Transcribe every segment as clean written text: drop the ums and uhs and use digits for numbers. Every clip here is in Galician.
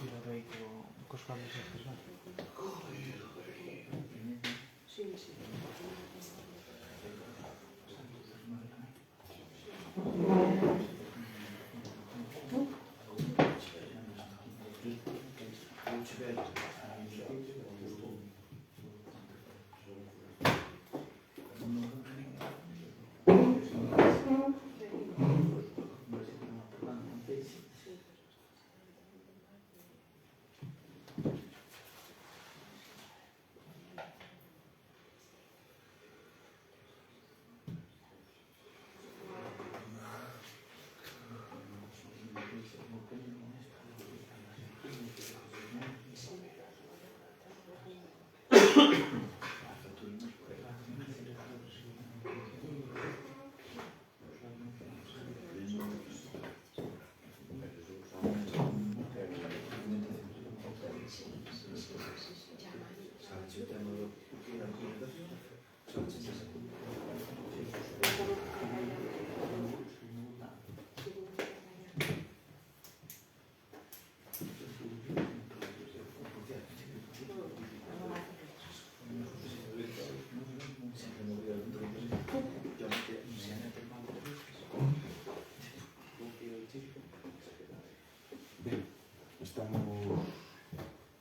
Cuidado aí cos cables estes, non?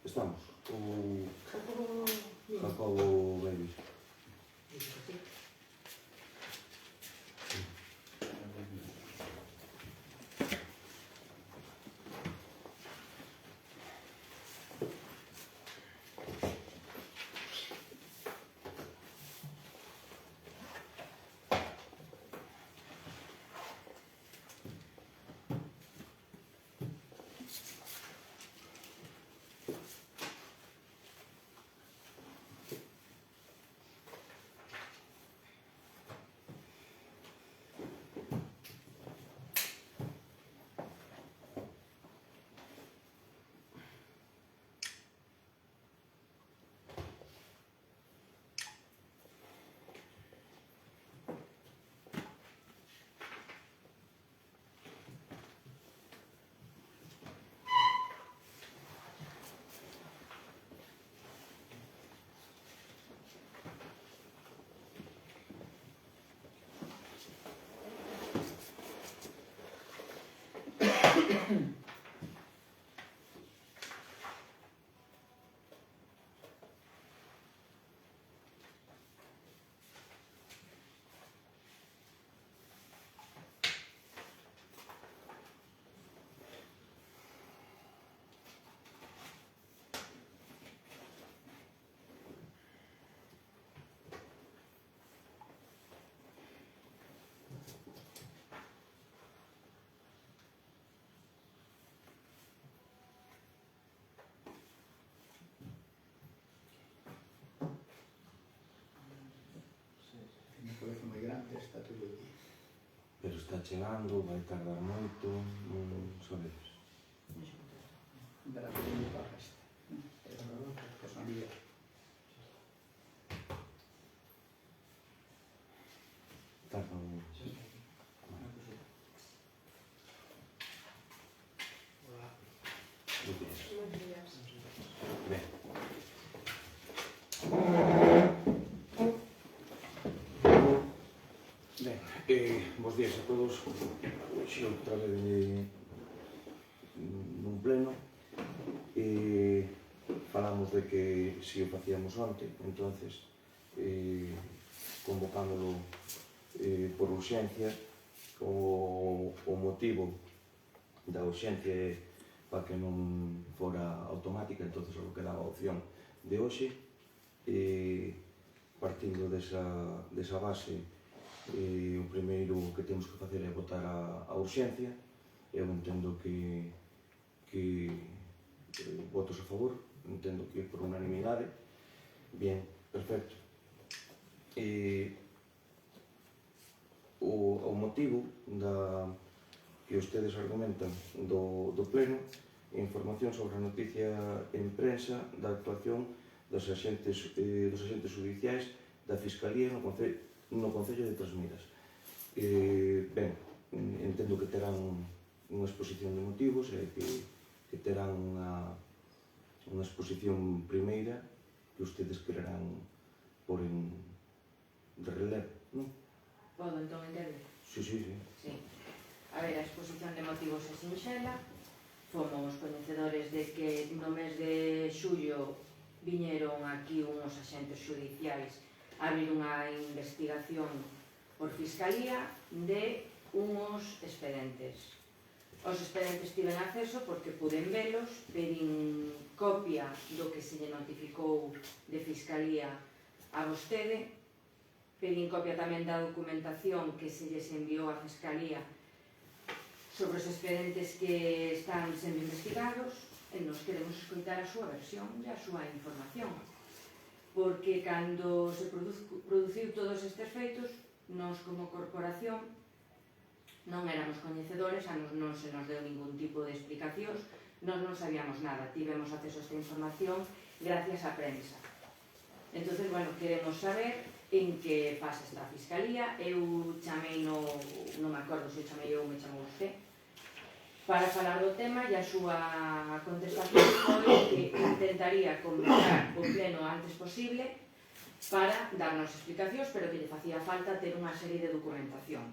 Estamos. O Jacobo Baby. Parece moi grande, está todo aquí. Pero está chegando, vai tardar moito, non sabedes. Dará pequeno para este. Que son días. Tarda un... Ben. Bos días a todos. Hoxe outra vez nun pleno. Falamos de que si o facíamos onte, entonces convocándolo por urxencia. O motivo da urxencia é para que non fora automática, entonces o que daba a opción de hoxe, partindo desa base, o primeiro que temos que facer é votar a urxencia. Eu entendo que votos a favor, entendo que por unanimidade. Bien, perfecto. O motivo que ustedes argumentan do pleno é información sobre a noticia en prensa da actuación dos agentes judiciais da Fiscalía no Concello de Trasmiras. Ben, entendo que terán unha exposición de motivos e que terán unha exposición primeira que ustedes quererán por en de relevo, non? Podo entón entender? Sí, sí, sí. Sí. A ver, a exposición de motivos é sinxela. Fomos coñecedores de que no mes de xullo viñeron aquí unhos agentes xudiciais a abrir unha investigación por Fiscalía de unhos expedientes. Os expedientes tiven acceso porque puden velos, pedín copia do que se lle notificou de Fiscalía a vostede, pedín copia tamén da documentación que se lles enviou a Fiscalía sobre os expedientes que están sendo investigados e nos queremos escoitar a súa versión e a súa información. Porque cando se produciu todos estes feitos, nós como corporación non éramos coñecedores, a nos non se nos deu ningún tipo de explicacións, nós non sabíamos nada, tivemos acceso a esta información gracias á prensa. Entón, bueno, queremos saber en que fase está a Fiscalía. Eu chamei non me acordo se chamei eu ou me chamou usted, para falar do tema e a súa contestación foi que intentaría convocar o pleno o antes posible para darnos explicacións, pero que lle facía falta ter unha serie de documentación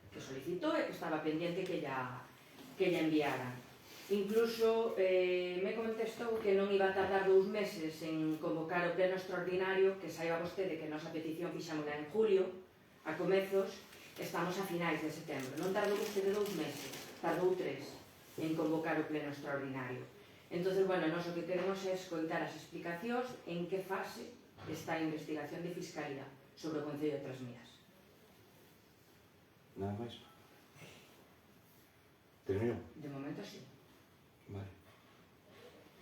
que solicitou e que estaba pendiente que lla enviaran. Incluso me contestou que non iba a tardar 2 meses en convocar o pleno extraordinario, que saiba vostede que a nosa petición fixámola en julio, a comezos, estamos a finais de setembro. Non tardou vostede 2 meses, tardou 3 en convocar o pleno extraordinario. Entón, bueno, nós o que queremos é escoitar as explicacións en que fase está a investigación de Fiscalía sobre o Concello de Trasmias. Nada máis? Terminou? De momento, sí. Vale.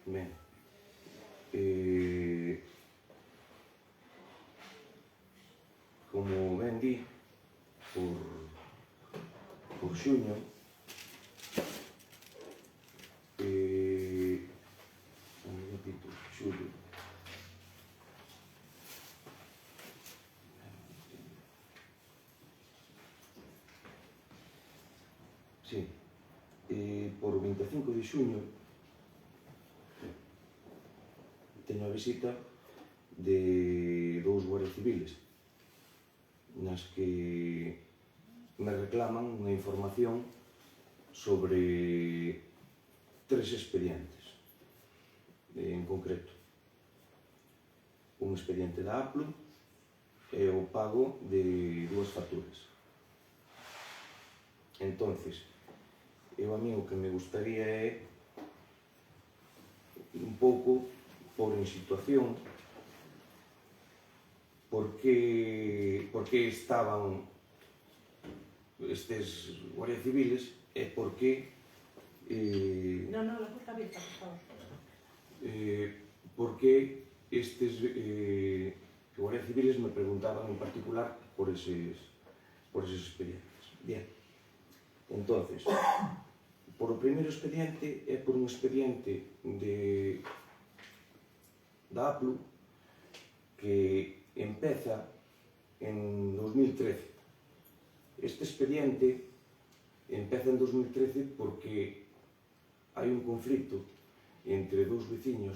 Ben. Como ben di, por xuño, xullo, sí, por 25 de xuño teño a visita de 2 guardias civiles nas que me reclaman unha información sobre 3 expedientes en concreto. Un expediente da APLO e o pago de 2 facturas. Entonces, eu a mí o que me gustaría é un pouco por en situación por que estaban estes guardias civiles e por que No, la puerta abierta, por favor. por que estes guardias civiles me preguntaban en particular por eses expedientes. Bien, entonces, por o primeiro expediente é por un expediente da APLO que empeza en 2013. Este expediente empeza en 2013 porque hai un conflito entre 2 veciños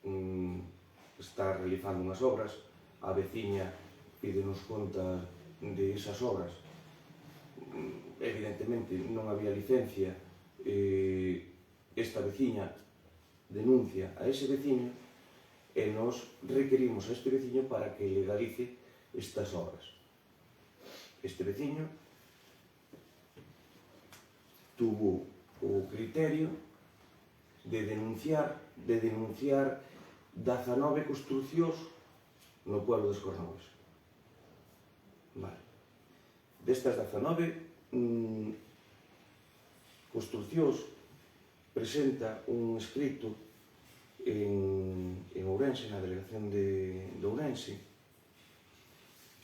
que está realizando unhas obras. A veciña pídenos conta de esas obras. Evidentemente non había licencia. Esta veciña denuncia a ese veciño e nos requerimos a este veciño para que legalice estas obras. Este veciño tuvo o criterio de denunciar 19 construcións no pueblo dos Cornoves. Vale. Destas 19 construcións presenta un escrito en Ourense, na delegación de Ourense,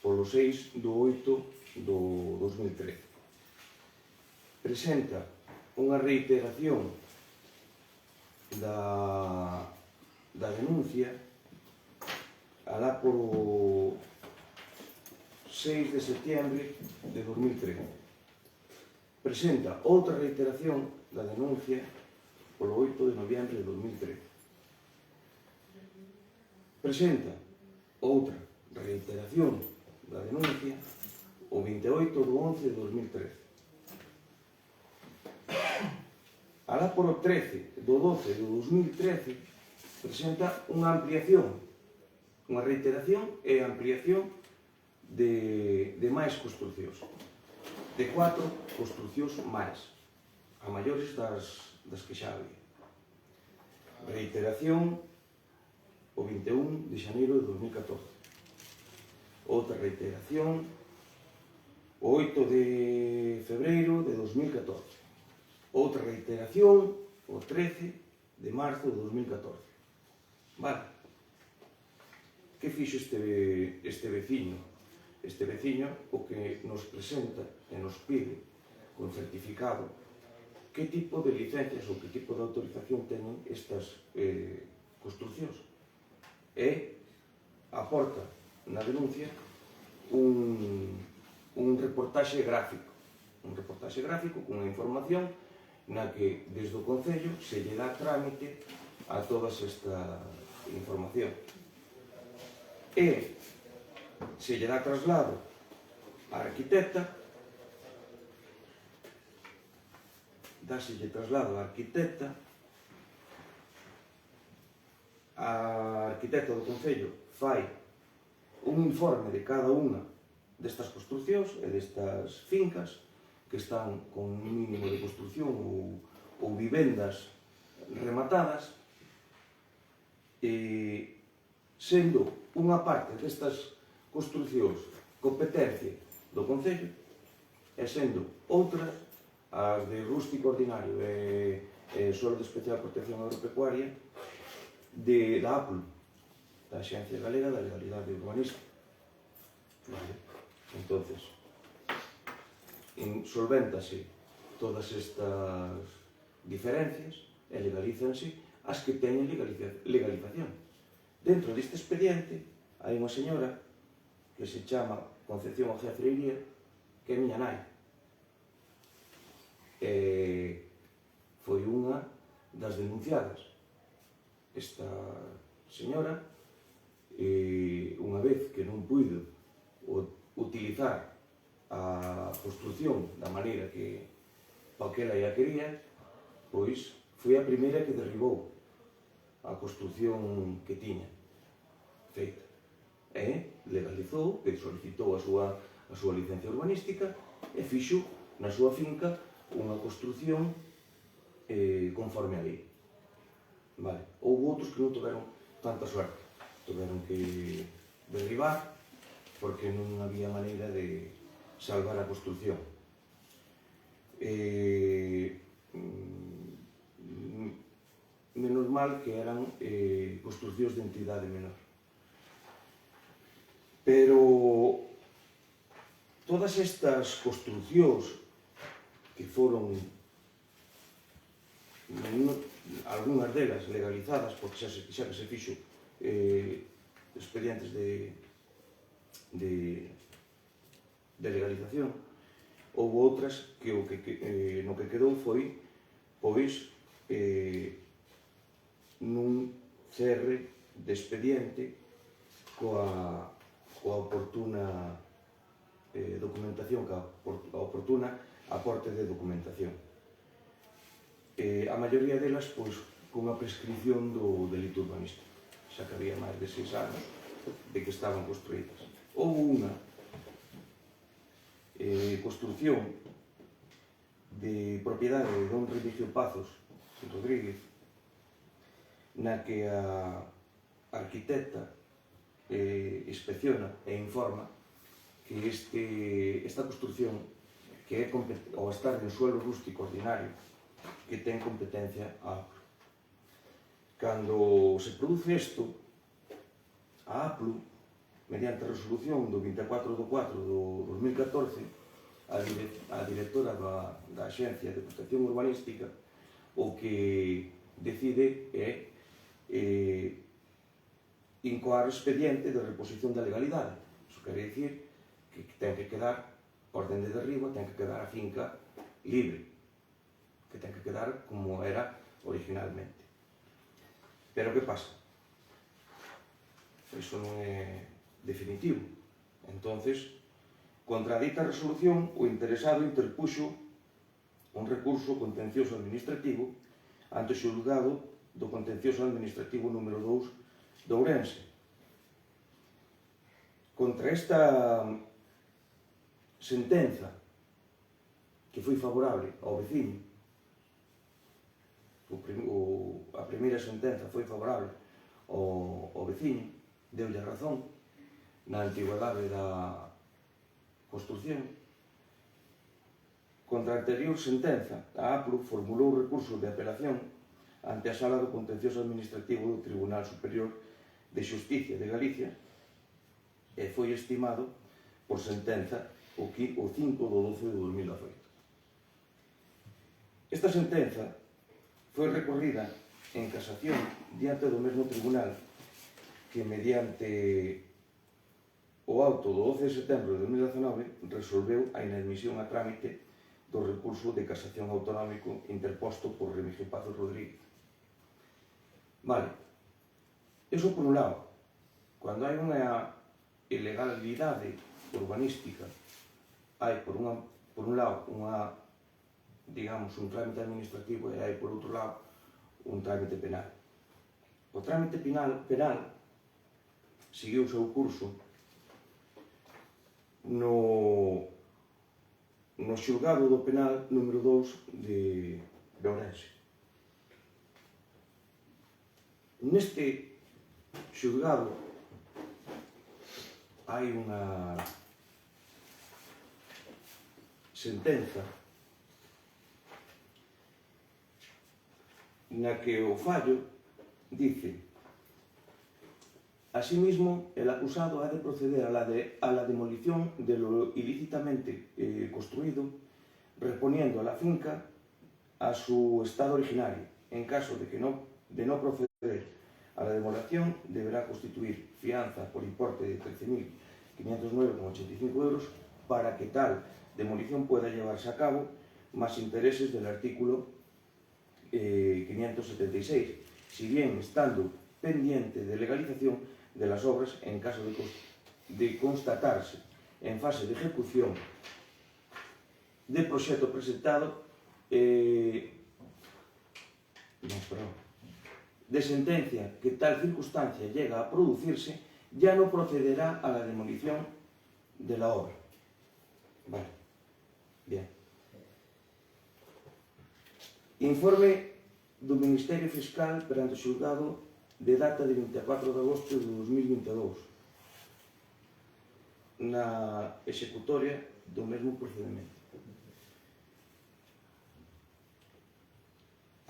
polo 6 do 8 do 2013. Presenta unha reiteración da denuncia alá por 6 de setembro de 2013. presenta outra reiteración da denuncia polo 8 de noviembre de 2013. Presenta outra reiteración da denuncia o 28 de 11 de 2013. Alá por o 13 do 12 de 2013 presenta unha ampliación, unha reiteración e ampliación de máis construcións, de 4 construcións máis, a maiores das que xa había. Reiteración o 21 de xaneiro de 2014. Outra reiteración o 8 de febreiro de 2014. Outra reiteración o 13 de marzo de 2014. Vale. Que fixo este veciño? Este veciño o que nos presenta e nos pide con certificado que tipo de licencias ou que tipo de autorización teñen estas construcións. E aporta na denuncia un reportaxe gráfico cunha información na que desde o Concello se lle dá trámite a toda esta información e se lle dá traslado á arquitecta, dáselle traslado á arquitecta do Concello fai un informe de cada unha destas construcións e destas fincas que están con un mínimo de construción ou vivendas rematadas, e sendo unha parte destas construcións competencia do Concello e sendo outras as de rústico ordinario e solo de especial protección agropecuaria da APLU, da Axencia Galega da Legalidade Urbanística. Vale. Entonces, solvéntase todas estas diferencias e legalízanse as que teñen legalización. Dentro deste expediente hai unha señora que se chama Concepción Ojea Freiría, que é miña nai. Foi unha das denunciadas. Esta señora, unha vez que non puido utilizar a construción da maneira que para que ela ia quería, pois foi a primeira que derribou a construción que tiña feita e legalizou, que solicitou a súa licencia urbanística e fixo na súa finca unha construción conforme a lei. Vale. Houve outros que non tiveron tanta suerte, tiveron que derribar porque non había maneira de salvar a construción. Menos mal que eran construcións de entidade menor. Pero todas estas construcións que foron algunhas delas legalizadas, porque xa que se fixo expedientes de legalización, houve outras que no que quedou foi pois nun cerre de expediente coa oportuna documentación, coa oportuna aporte de documentación. A maioría delas pois cunha prescripción do delito urbanístico, xa que había máis de 6 anos de que estaban construídas. Houve unha construción de propiedade de don Remigio Pazos Rodríguez, na que a arquitecta inspecciona e informa que esta construción, que é ao estar en suelo rústico ordinario, que ten competencia a APLU. Cando se produce isto, a APLU, mediante a resolución do 24 de 4 do 2014, a directora da Axencia de Protección Urbanística o que decide é incoar o expediente de reposición da legalidade. Iso quere dicir que ten que quedar orden de derribo, ten que quedar a finca libre, que ten que quedar como era originalmente. Pero que pasa? Iso non é definitivo. Entonces, contra a dita resolución, o interesado interpuxo un recurso contencioso administrativo ante o xulgado do contencioso administrativo número 2 de Ourense. Contra esta sentenza, que foi favorable ao veciño, a primeira sentenza foi favorable ao veciño, deulle a razón na antigüedade da construción. Contra a anterior sentenza, a APRU formulou recurso de apelación ante a Sala do Contencioso Administrativo do Tribunal Superior de Xusticia de Galicia e foi estimado por sentenza o 5 de 12 de 2018. Esta sentenza foi recorrida en casación diante do mesmo tribunal que, mediante o auto do 12 de setembro de 2019, resolveu a inadmisión a trámite do recurso de casación autonómico interposto por Remigio Pazos Rodríguez. Vale, iso por un lado, cando hai unha ilegalidade urbanística, hai por un lado digamos, un trámite administrativo e hai por outro lado un trámite penal. O trámite penal seguiu o seu curso no xulgado do penal número 2 de Ourense. Neste xulgado hai unha sentenza na que o fallo dice: asimismo, el acusado ha de proceder a la demolición de lo ilícitamente construido, reponiendo a la finca a su estado originario. En caso de no proceder a la demolición, deberá constituir fianza por importe de 13.509,85 euros para que tal demolición pueda llevarse a cabo, más intereses del artículo 576, si bien estando pendiente de legalización de las obras en caso de constatarse en fase de ejecución de proxecto presentado de sentencia que tal circunstancia llega a producirse, ya no procederá a la demolición de la obra. Vale, bien. Informe do Ministerio Fiscal perante o xulgado de data de 24 de agosto de 2022 na executoria do mesmo procedimento.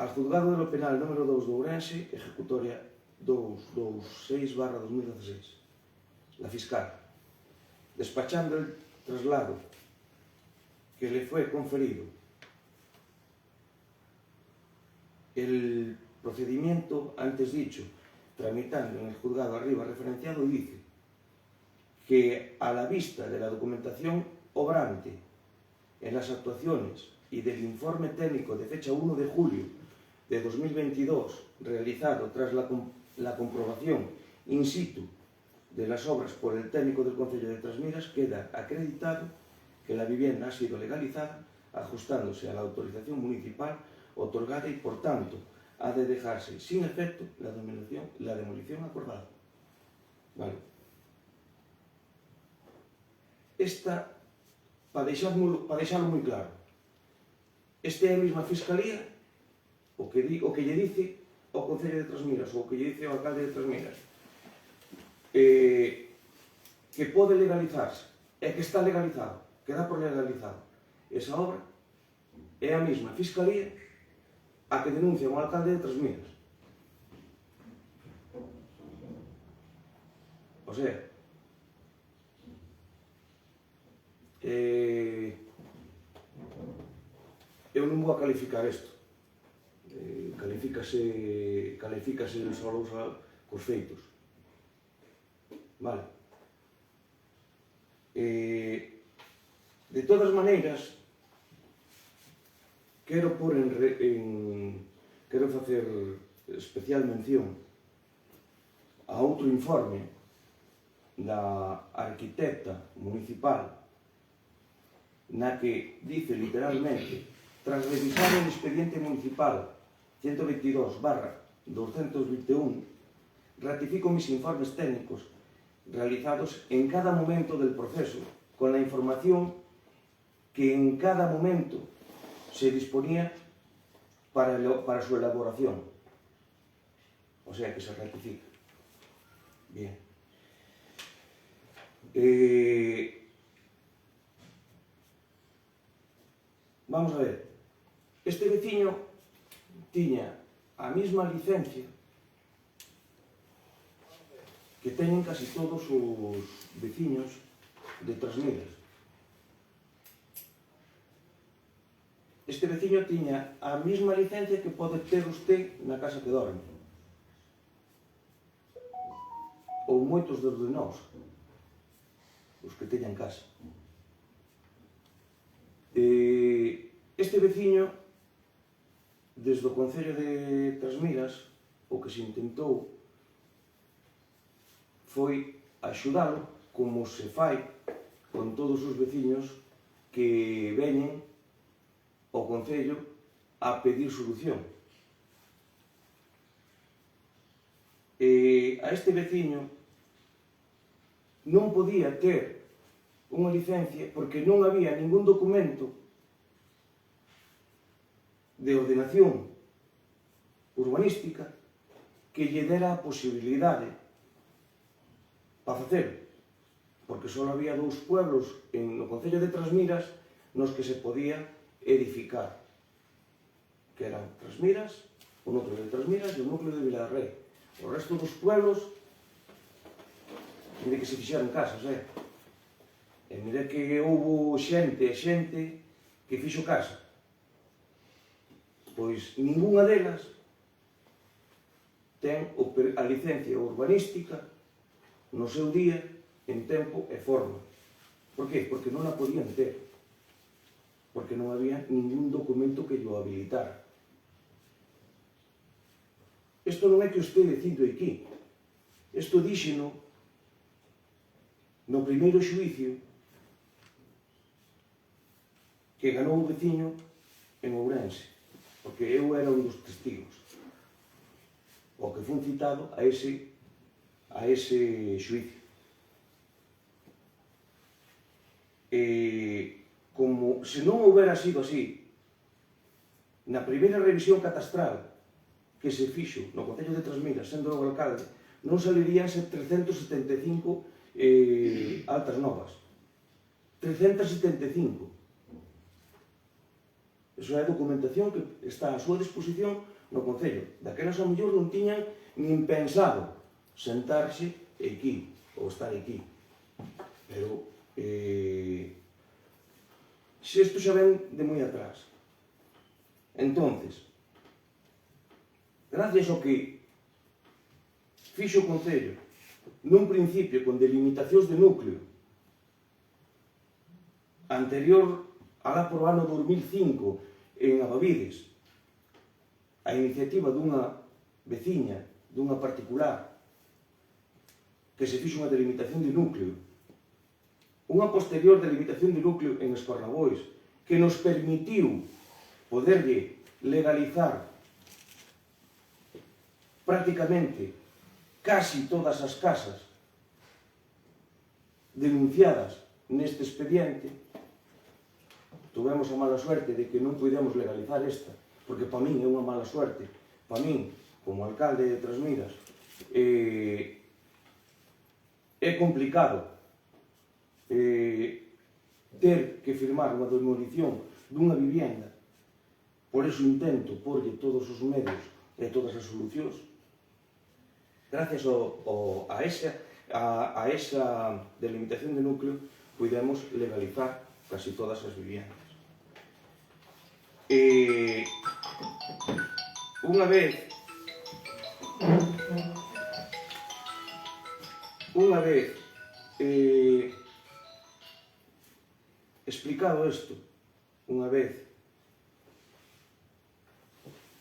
Al Juzgado de lo Penal número 2 de Ourense, ejecutoria 226/2016. La fiscal, despachando el traslado que le fue conferido, el procedimiento antes dicho, tramitando en el juzgado arriba referenciado, dice que a la vista de la documentación obrante en las actuaciones y del informe técnico de fecha 1 de julio de 2022 realizado tras la comprobación in situ de las obras por el técnico del Concello de Trasmiras, queda acreditado que la vivienda ha sido legalizada ajustándose a la autorización municipal otorgada y, por tanto, ha de dejarse sin efecto la demolición acordada. Vale. Esta, para deixalo moi claro, esta é a mesma Fiscalía o que lle dice ao Concello de Trasmiras ou o que lle dice ao alcalde de Trasmiras que pode legalizarse e que está legalizado, que dá por legalizado esa obra, é a mesma Fiscalía a que denuncia ao alcalde de Trasmiras. O sea, eu non vou a calificar isto. Califícase só cos feitos. Vale. De todas maneiras, quero facer especial mención a outro informe da arquitecta municipal na que dice literalmente: tras revisar el expediente municipal 122/221, ratifico mis informes técnicos realizados en cada momento del proceso con la información que en cada momento se disponía para su elaboración. O sea que se ratifica. Bien. Vamos a ver. Este veciño tiña a mesma licencia que teñen casi todos os veciños de Trasmiras. Este veciño tiña a mesma licencia que pode ter usted na casa que dorme. Ou moitos dos de nós, os que teñan casa. Este veciño, desde o Concello de Trasmiras, o que se intentou foi axudalo, como se fai con todos os veciños que veñen ao Concello a pedir solución. A este veciño non podía ter unha licencia porque non había ningún documento de ordenación urbanística que lle dera a posibilidade para facer, porque só había 2 pueblos no Concello de Trasmiras nos que se podía edificar, que eran Trasmiras, o núcleo de Trasmiras e o núcleo de Vilarrey. O resto dos pueblos, mire que se fixeron casas, e mire que houve xente que fixo casa. Pois ningunha delas ten a licencia urbanística no seu día, en tempo e forma. Por qué? Porque non a podían ter. Porque non había ningún documento que lo habilitara. Isto non é que o estou dicindo aquí. Isto díxeno no primeiro xuicio que ganou o veciño en Ourense, porque eu era un dos testigos, o que fun citado a ese xuicio. Como se non houbera sido así, na primeira revisión catastral que se fixo no Concello de Trasmiras, sendo eu alcalde, non saliríanse 375 altas novas. 375. Eso é a documentación que está a súa disposición no Concello. Daquelas ao mellor non tiñan nin pensado sentarse aquí, ou estar aquí. Pero se isto xa ven de moi atrás. Entonces, gracias ao que fixo o Concello nun principio con delimitacións de núcleo anterior alá por ano 2005 en Abavides, a iniciativa dunha veciña, dunha particular, que se fixo unha delimitación de núcleo, unha posterior delimitación de núcleo en Escornabois, que nos permitiu poderlle legalizar prácticamente casi todas as casas denunciadas neste expediente. Tuvemos a mala suerte de que non podíamos legalizar esta, porque para min é unha mala suerte. Para min, como alcalde de Trasmiras, é complicado ter que firmar unha demolición dunha vivienda. Por eso intento porlle todos os medios e todas as solucións. Gracias a esa delimitación de núcleo, podemos legalizar casi todas as viviendas. Unha vez explicado isto, unha vez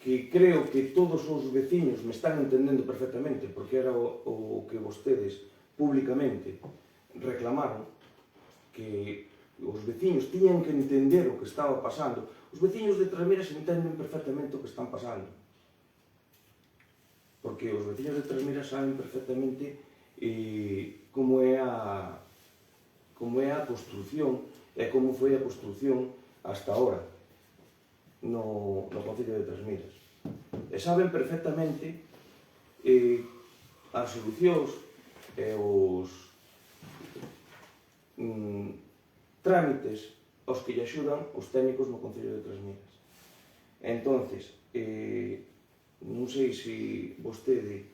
que creo que todos os veciños me están entendendo perfectamente, porque era o que vostedes públicamente reclamaron, que os veciños tiñan que entender o que estaba pasando. Os veciños de Trasmiras entenden perfectamente o que están pasando, porque os veciños de Trasmiras saben perfectamente como é a construción e como foi a construción hasta ahora no Concello de Trasmiras. E saben perfectamente as solucións e os trámites aos que lle axudan os técnicos no Concello de Trasmiras. Entonces, non sei se vostede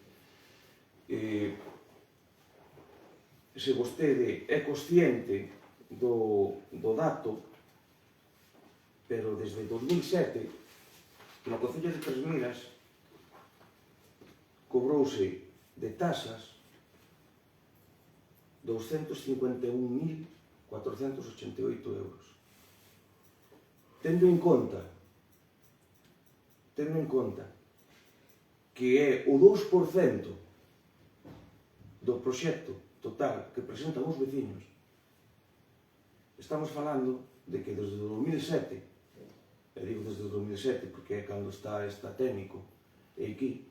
é consciente do dato, pero desde 2007 no Concello de Trasmiras cobrouse de tasas 251.488 euros. Tendo en conta que é o 2% do proxecto total que presentan os veciños, estamos falando de que desde 2007, e digo desde 2007 porque é cando está técnico e aquí,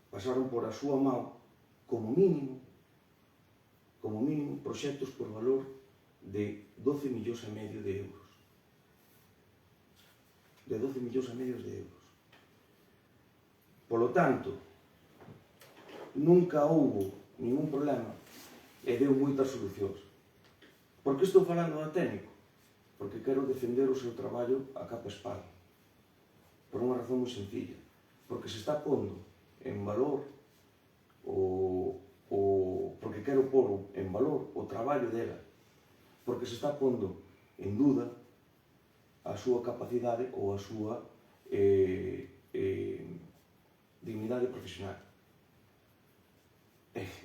pasaron por a súa mão como mínimo proxectos por valor de 12,5 millóns de euros. De 12,5 millóns de euros. Polo tanto, nunca houbo ningún problema e deu moitas solucións. Por que estou falando da técnico? Porque quero defender o seu traballo a capa e espada. Por unha razón moi sencilla. Porque se está pondo en valor porque quero pôr en valor o traballo dela. Porque se está pondo en duda a súa capacidade ou a súa dignidade profesional.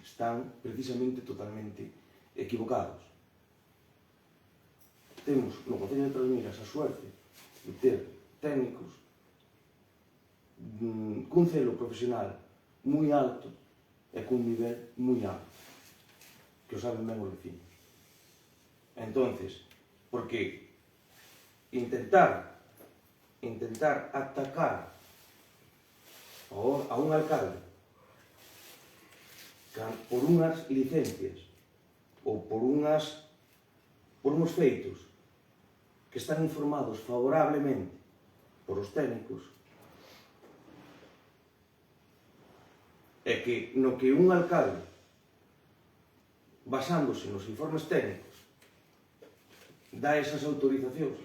Están precisamente totalmente equivocados. Temos no Concello de Trasmiras a suerte de ter técnicos cun celo profesional moi alto e cun nivel moi alto, que o saben ben os veciños. Entonces, porque intentar atacar a un alcalde por unhas licencias ou por uns feitos que están informados favorablemente por os técnicos, é que no que un alcalde, basándose nos informes técnicos, dá esas autorizacións,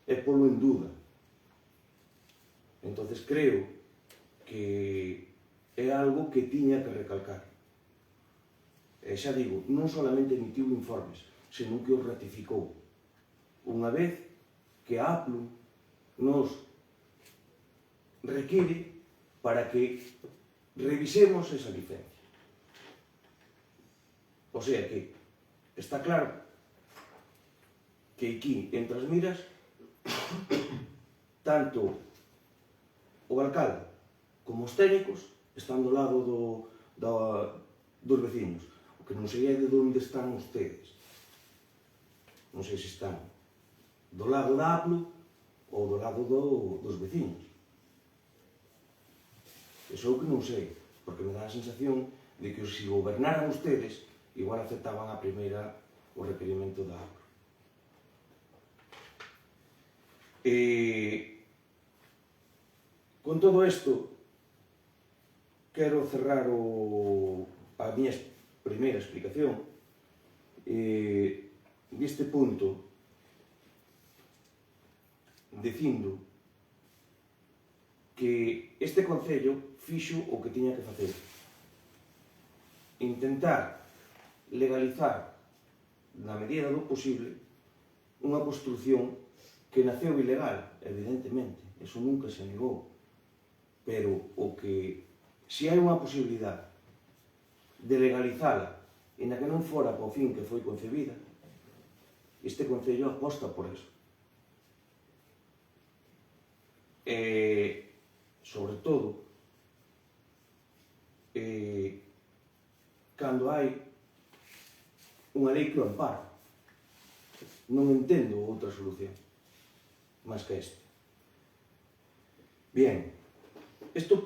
é polo en duda. Entonces creo que é algo que tiña que recalcar. E xa digo, non solamente emitiu informes, senón que os ratificou. Unha vez que a APLU nos require para que revisemos esa licencia. O sea que está claro que aquí, en Trasmiras, tanto o alcalde como os técnicos están do lado dos veciños. O que non sei é de onde están ustedes. Non sei se están do lado da APLU ou do lado dos veciños. Eso é o que non sei, porque me dá a sensación de que se gobernaran ustedes, igual aceptaban a primeira o requerimento da APLU. Con todo isto, quero cerrar a miña primeira explicación deste punto dicindo que este Concello fixo o que tiña que facer. Intentar legalizar, na medida do posible, unha construción que naceu ilegal, evidentemente, eso nunca se negou, pero o que, se hai unha posibilidade de legalizala e na que non fora para o fin que foi concebida, este Concello aposta por eso. sobre todo, cando hai unha lei que o ampara. Non entendo outra solución máis que esta. Bien, isto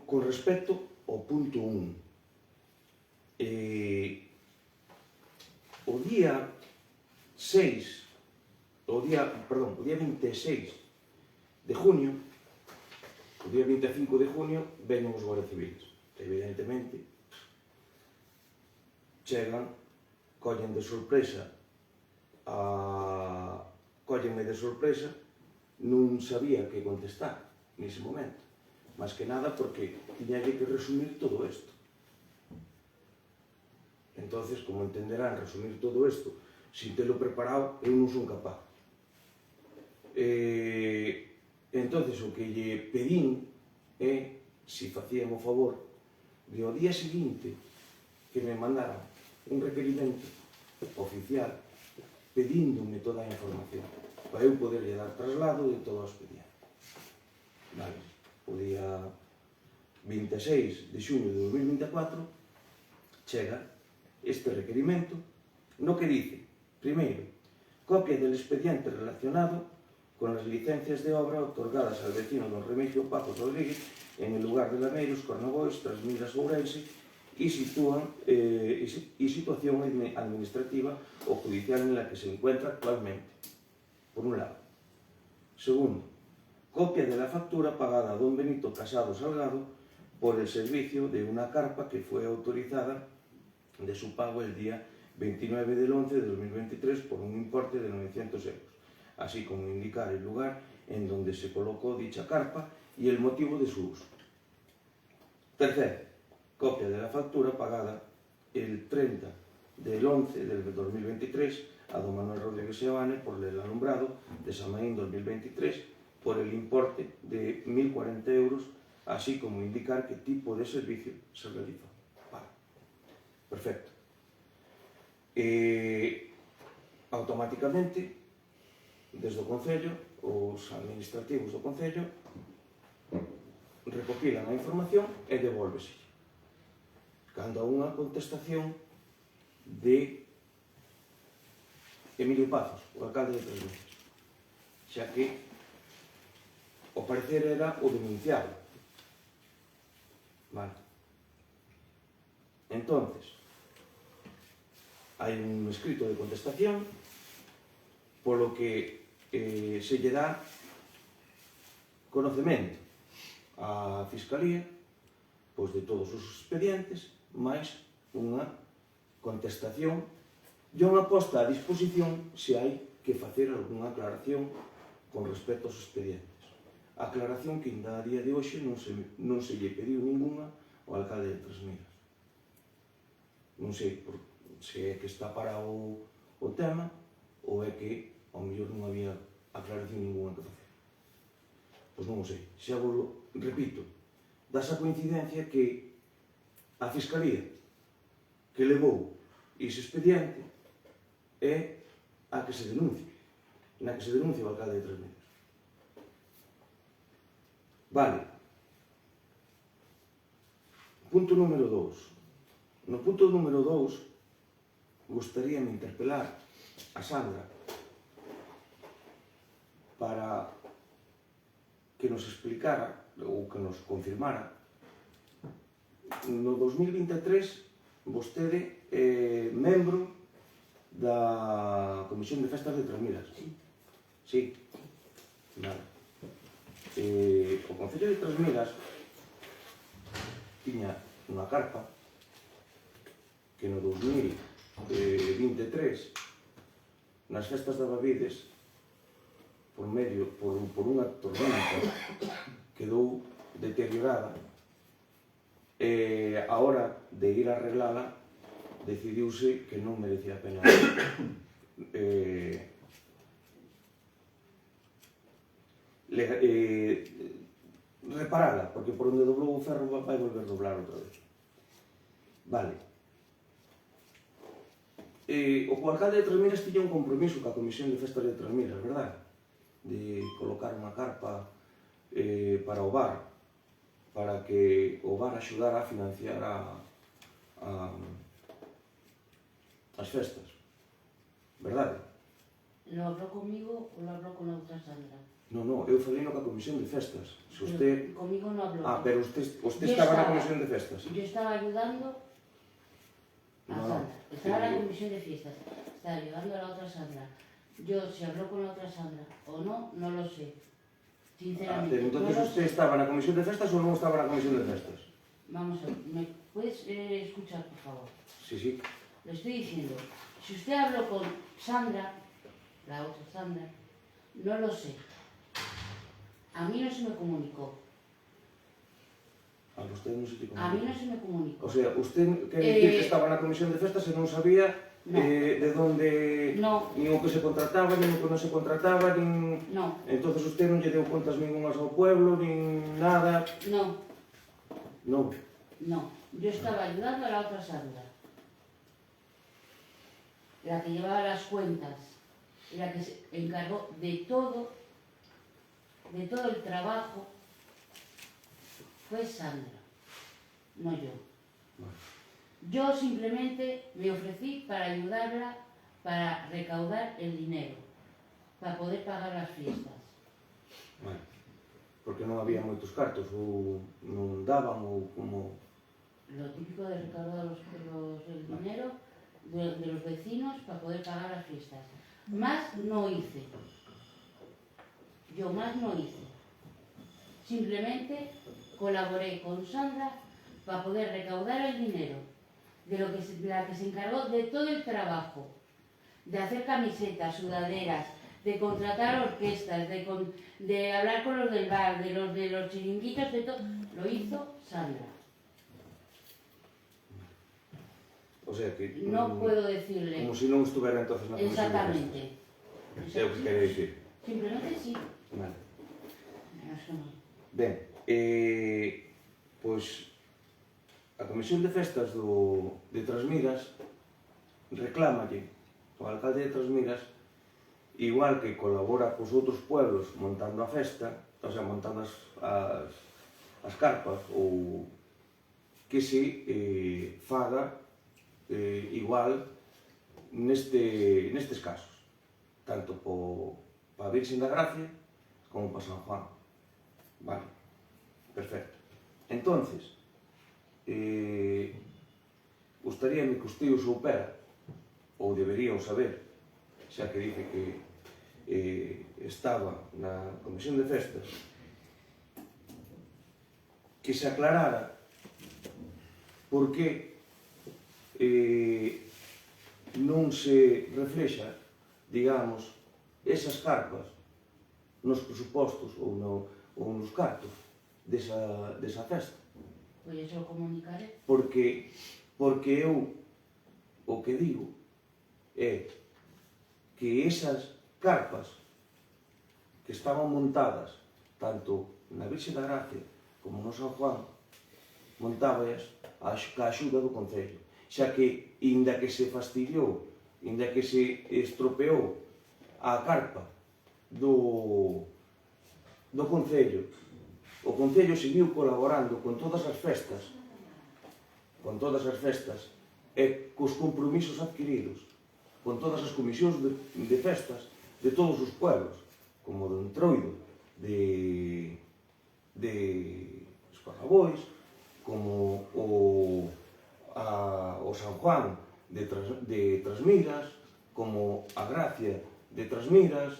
con respecto ao punto 1. O día 26 de junio, o día 25 de junio, veñen os guardias civiles. Evidentemente, chegan, collenme de sorpresa, non sabía que contestar nese momento, máis que nada porque tiña que resumir todo isto. Entonces, como entenderán, resumir todo isto sin telo preparado, eu non son capaz. Entonces, o que lle pedín é se facían o favor de ao día seguinte que me mandaran un requerimento oficial pedíndome toda a información para eu poderlle dar traslado de todo o expediente. Vale. O día 26 de xuño de 2024 chega este requerimento no que dice, primeiro, copia del expediente relacionado con las licencias de obra otorgadas al vecino don Remigio Pazos Rodríguez en el lugar de Lameiros, Cornovois, Trasmiras, Ourense y situación administrativa o judicial en la que se encuentra actualmente, por un lado. Segundo, copia de la factura pagada a don Benito Casado Salgado por el servicio de una carpa que fue autorizada de su pago el día 29 del 11 de 2023 por un importe de 900 euros, así como indicar el lugar en donde se colocó dicha carpa y el motivo de su uso. Tercero, copia de la factura pagada el 30 del 11 del 2023 a don Manuel Rodríguez Seoane por el alumbrado de Samaín 2023 por el importe de 1.040 euros, así como indicar qué tipo de servicio se realizó. Vale. Perfecto. Automáticamente, desde o Concello, os administrativos do Concello recopilan a información e devólvese. Cando a unha contestación de Emilio Pazos, o alcalde de Trasmiras, xa que o parecer era o denunciado. Vale. Entonces, hai un escrito de contestación polo que se lle dá conocemento á Fiscalía pois de todos os expedientes, máis unha contestación e unha posta a disposición se hai que facer algunha aclaración con respecto aos expedientes. A aclaración que ainda a día de hoxe non se lle pediu ninguna ao alcalde de Trasmiras. Non sei se é que está parado o tema ou é que ao mellor non había aclaración ninguna que facer. Pois non o sei. Xa vos repito, das a coincidencia que a Fiscalía que levou ese expediente é a que se denuncia, na que se denuncia o alcalde de Trasmiras. Vale. Punto número 2. No punto número 2 gustaríame interpelar a Sandra para que nos explicara ou que nos confirmara no 2023 vostede é membro da Comisión de Festas de Trasmiras. Sí. Vale. O Concello de Trasmiras tiña unha carpa que no 2023 nas festas de Babides por unha tormenta quedou deteriorada e a hora de ir a arreglala decidiuse que non merecía a pena reparala, porque por onde doblou o ferro vai volver a doblar outra vez. Vale. O alcalde de Trasmiras tiña un compromiso ca Comisión de Festas de Trasmiras, verdad? De colocar unha carpa para o bar para que o VAR axudara a financiar as festas. Verdade? ¿Lo habló conmigo o lo habló con la otra Sandra? Non, eu falei no ca comisión de festas. Se usted... Conmigo no habló. Pero usted Yo estaba na estaba. comisión de festas. Yo estaba ayudando a No, Sandra. Estaba en la yo- comisión de fiestas. Estaba ayudando a la otra Sandra. Yo, si habló con la otra Sandra o no, no lo sé. Sinceramente. Pero entonces no lo usted sé. estaba na comisión de festas ou non estaba na comisión de festas? Vamos a ver. ¿Me puedes escuchar, por favor? Sí. Le estoy diciendo. Si usted habló con Sandra, la otra Sandra, no lo sé. A mí no se me comunicó. A usted non se te A mí no comunicou. se me comunicó. O sea, usted quere dicir que estaba na comisión de festas e non sabía No. de donde... No, Nin o que se contrataba, nin o que non se contrataba, nin... no, Entonces usted non lle deu contas ningunhas ao pueblo, nin nada... no, Non. no. Yo estaba ayudando a la otra Sandra. La que llevaba las cuentas. Y la que se encargó de todo el trabajo fue Sandra, no yo. Vale. Yo simplemente me ofrecí para ayudarla para recaudar el dinero, para poder pagar las fiestas. Vale. Porque non había moitos cartos, ou non daban, ou como... Lo típico de recaudar el dinero de los vecinos para poder pagar las fiestas. Más no hice. Yo más no hice. Simplemente colaboré con Sandra para poder recaudar el dinero de la que se encargó de todo el trabajo, de hacer camisetas, sudaderas, de contratar orquestas, de hablar con los del bar, de los chiringuitos, de todo. Lo hizo Sandra. O sea que... No puedo decirle. Como si non estuvera entonces na comisión de Exactamente. festas. É o que quere dicir. Simplemente sí. Vale. Menos que no. Ben, pois a Comisión de Festas de Trasmiras reclámalle ao alcalde de Trasmiras, igual que colabora cos outros pueblos montando a festa, o sea, montando as carpas, ou que se faga igual nestes casos, tanto para a Virxen da Gracia como para San Juan. Vale, perfecto. Entonces, gustaríame que usted o soupera, ou debería o saber, xa que dice que estaba na Comisión de Festas, que se aclarara por que non se reflexa, digamos, esas carpas nos presupostos ou nos cartos desa festa. Pois eso lo comunicaré. Porque eu o que digo é que esas carpas que estaban montadas tanto na Virxe da Gracia como no San Juan, montábaas ca axuda do Concello, xa que, inda que se fastidiou, inda que se estropeou a carpa do Concello, o Concello seguiu colaborando con todas as festas e cos compromisos adquiridos, con todas as comisións de festas de todos os pueblos, como do Entroido, de Esparrabois, como o San Juan de Trasmiras, como a Gracia de Trasmiras,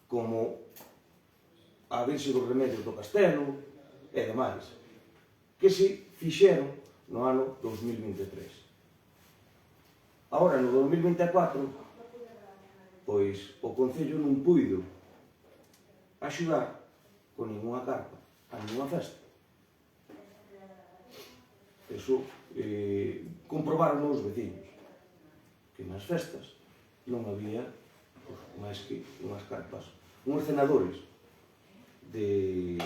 como a Virxe dos Remedios do Castelo e demais, que se fixeron no ano 2023. Ahora, no 2024, pois o Concello non puido axudar con ninguna carpa a ninguna festa. Eso comprobaron os veciños, que nas festas non había máis que unhas carpas, unhos cenadores de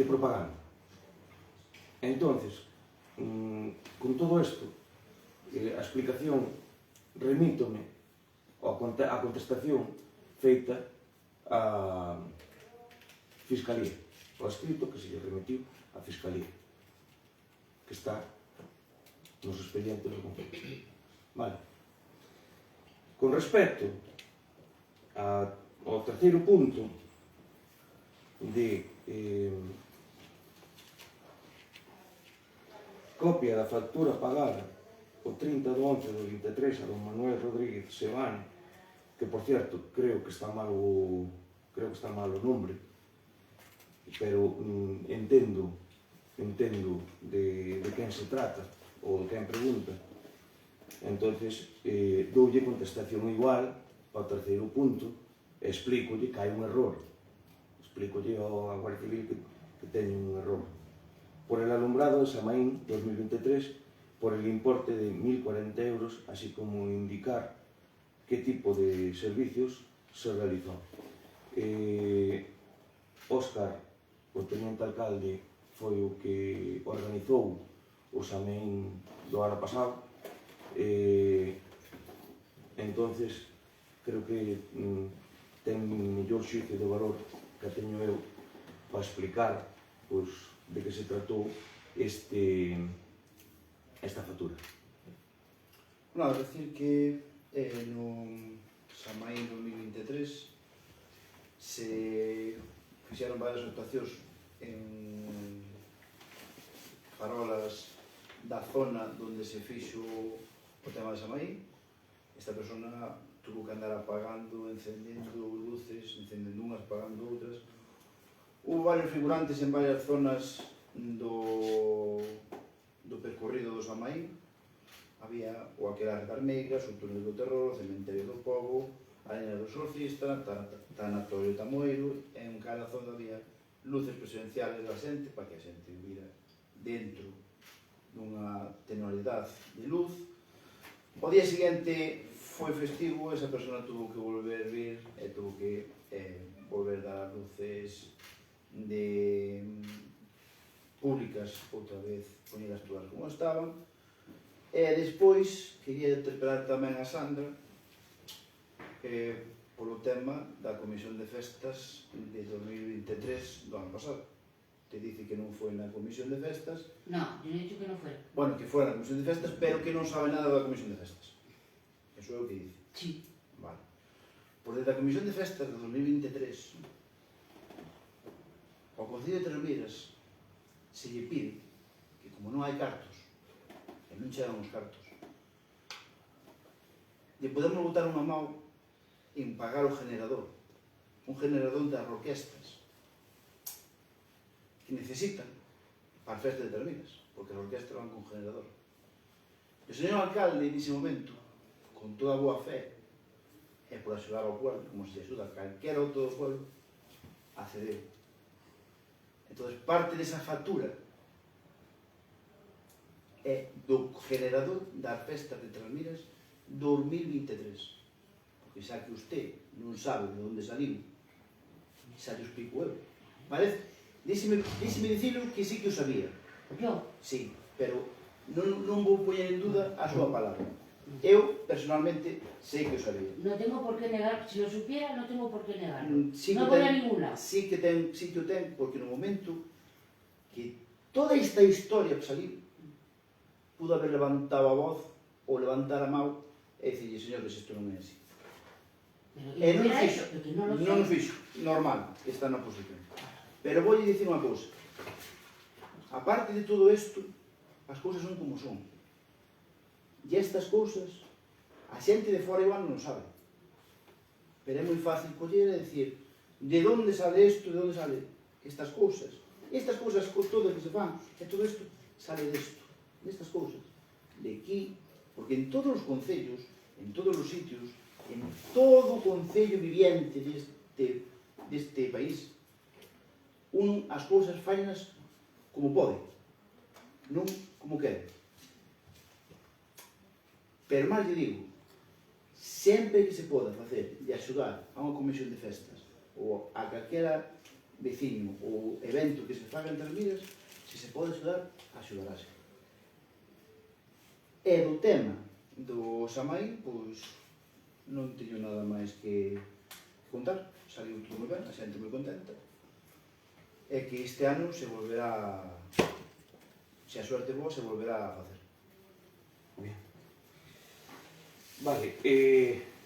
propaganda. Entonces, con todo isto, a explicación remítome a contestación feita á Fiscalía. o escrito que se lle remitiu á Fiscalía, que está nos expedientes do Concello. Vale. Con respecto ao terceiro punto de copia da factura pagada o 30/11/23 a don Manuel Rodríguez Sebane, que por certo creo que está mal o nombre, pero entendo de quen se trata ou de quen pregunta. Entonces doulle contestación igual ao terceiro punto e explícolle que hai un error, explícolle ao Guardia Civil que teñen un error por el alumbrado de Samaín 2023 por el importe de 1.040 euros, así como indicar qué tipo de servicios se realizó. Óscar, o teniente alcalde, foi o que organizou o Samaín do ano pasado. Entonces, creo que ten mellor xuicio de valor que teño eu para explicar pois, de que se tratou esta factura. Nada, decir que no Samaín 2023 se fixeron varias actuacións en farolas da zona onde se fixo o tema de Samaín. Esta persona tuvo que andar apagando, encendendo luces, encendendo unhas, apagando outras. Hubo varios figurantes en varias zonas do percorrido do Samaín. Había o Aquelarre das Meigras, o Túnel do Terror, o Cementerio do Pobo, a Leña do Exorcista, Tanatorio Tamoiro, e en cada zona había luces presenciales da xente para que a xente vira dentro dunha tenualidade de luz. O día seguinte foi festivo, esa persona tuvo que volver a vir e tuvo que volver a dar luces de públicas outra vez, poñelas todas como estaban. E despois quería interpelar tamén a Sandra polo tema da Comisión de Festas de 2023 do ano pasado. Te dice que non foi na Comisión de Festas. No, yo no he dicho que no fuera. Bueno, que foi na Comisión de Festas, pero que non sabe nada da Comisión de Festas. Eso é o que dice. Sí. Vale. Por desde a Comisión de Festas de 2023 ao Concello de Trasmiras se lle pide que como non hai cartos e non chegan os cartos lle podemos botar unha mão en pagar o generador, un generador das orquestas que necesitan para a festa de Trasmiras, porque as orquestas van con generador. E o señor alcalde nese momento, con toda a boa fe e por axudar ao pueblo, como se axuda a calquera outro do pueblo, accedeu. Entón, parte desa factura é do generador das festas de Trasmiras 2023. Porque xa que usted non sabe de onde saliu, xa lle explico eu. Vale? Díxeme dicilo que sí que o sabía. Yo. Sí, pero non vou poñer en duda a súa palabra. Eu, personalmente, sei que o sabía. No tengo por qué negar, si lo supiera, no tengo por qué negarlo. Sí No voy a ningún lado. Sí que o ten, porque no momento que toda esta historia que saliu, pudo haber levantado a voz ou levantar a mão e dicirle, señores, isto non é así. E non o fixo, non o fixo, normal, está na oposición. Pero vou dicir unha cousa. A parte de todo isto, as cousas son como son. E estas cousas, a xente de fora igual non sabe. Pero é moi fácil coller e dicir de onde sale isto, de onde sale estas cousas. Estas cousas todas que se fan, e todo isto sale disto, destas cousas. De aquí, porque en todos os concellos, en todos os sitios, en todo o concello viviente deste país, as cousas fainas como pode, non como quere. Pero máis lle digo, sempre que se poda facer de axudar a unha comisión de festas ou a calquera veciño ou evento que se faga en Trasmiras, se se pode axudar, axudarase. E do tema do Samaín, pois non teño nada máis que contar. Saliu tudo moi ben, a xente moi contenta. é que este ano se volverá, se a suerte é boa, se volverá a facer. Bien. Vale,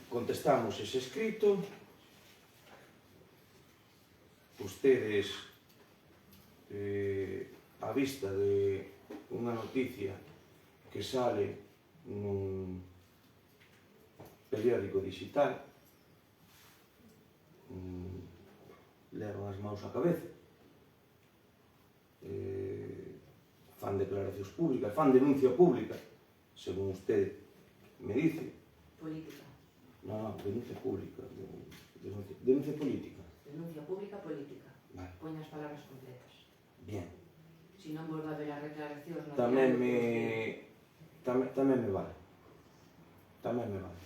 contestamos ese escrito. Ustedes, a vista de unha noticia que sale nun periódico digital, levan as maus á cabeza, fan declaracións públicas, fan denuncia pública, según usted me dice. Política. No, denuncia pública, denuncia política. Denuncia pública política. Vale, Poña as palabras completas. bien. Si non volve a haber as declaracións no Tamén diario, tamén me vale. Tamén me vale.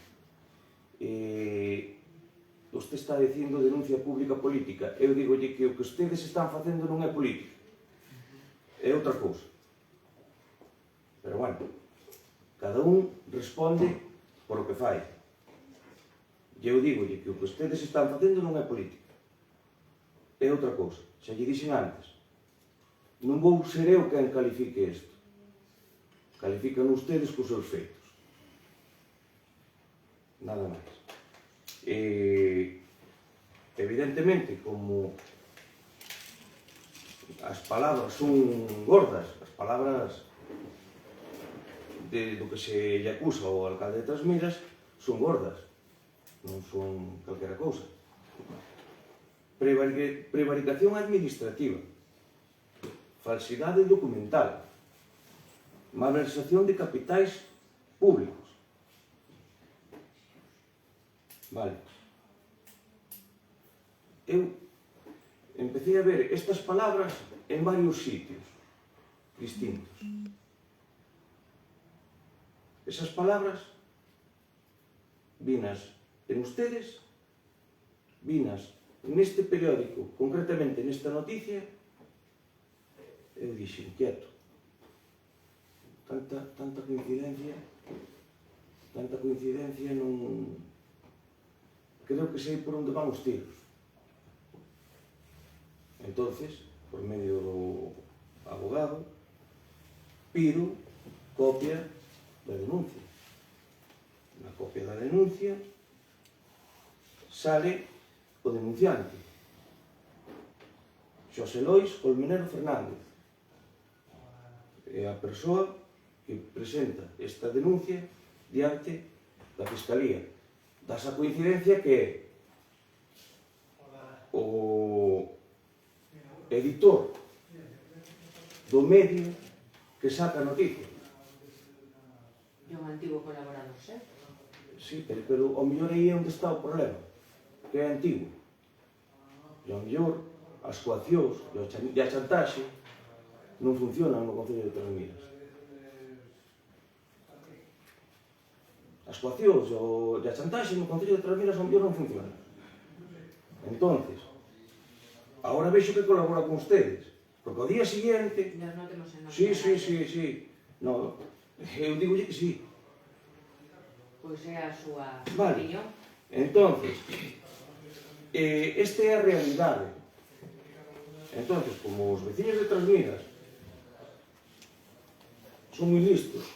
Usted está dicindo denuncia pública política. Eu digolle que o que ustedes están facendo non é política. É outra cousa. Pero bueno, cada un responde por o que fai. E eu digolle que o que ustedes están facendo non é política. É outra cousa. Xa lle dixen antes. Non vou ser eu quen califique isto. Califican ustedes cos seus feitos. Nada máis. Evidentemente, como as palabras son gordas, as palabras do que se lle acusa ao alcalde de Trasmiras son gordas, non son calquera cousa. Prevaricación administrativa, falsidade documental, malversación de capitais públicos. Vale. Eu empecé a ver estas palabras en varios sitios distintos. Esas palabras vinas en ustedes, vinas neste periódico, concretamente nesta noticia. Eu dixen, quieto. Tanta coincidencia non... Creo que sei por onde van os tiros. Entonces, por medio do abogado, pido copia da denuncia. Na copia da denuncia sale o denunciante, Xosé Lois Colmenero Fernández. É a persoa que presenta esta denuncia diante da Fiscalía. Das a coincidencia que é o editor do medio que saca a noticia. É un antigo colaborador, certo? Sí, pero ao mellor aí é onde está o problema, que é antigo. E ao mellor as coaccións e a chantaxe non funcionan no Concello de Trasmiras. As coaccións e a chantaxe no Concello de Trasmiras ao mellor non funcionan. Entonces, agora vexo que colabora con ustedes, porque ao día siguiente... Nos non temos en Sí. No, eu digolle que sí. Pois é a súa Vale. opinión. Entonces, esta é a realidade. Entonces, como os veciños de Trasmiras son moi listos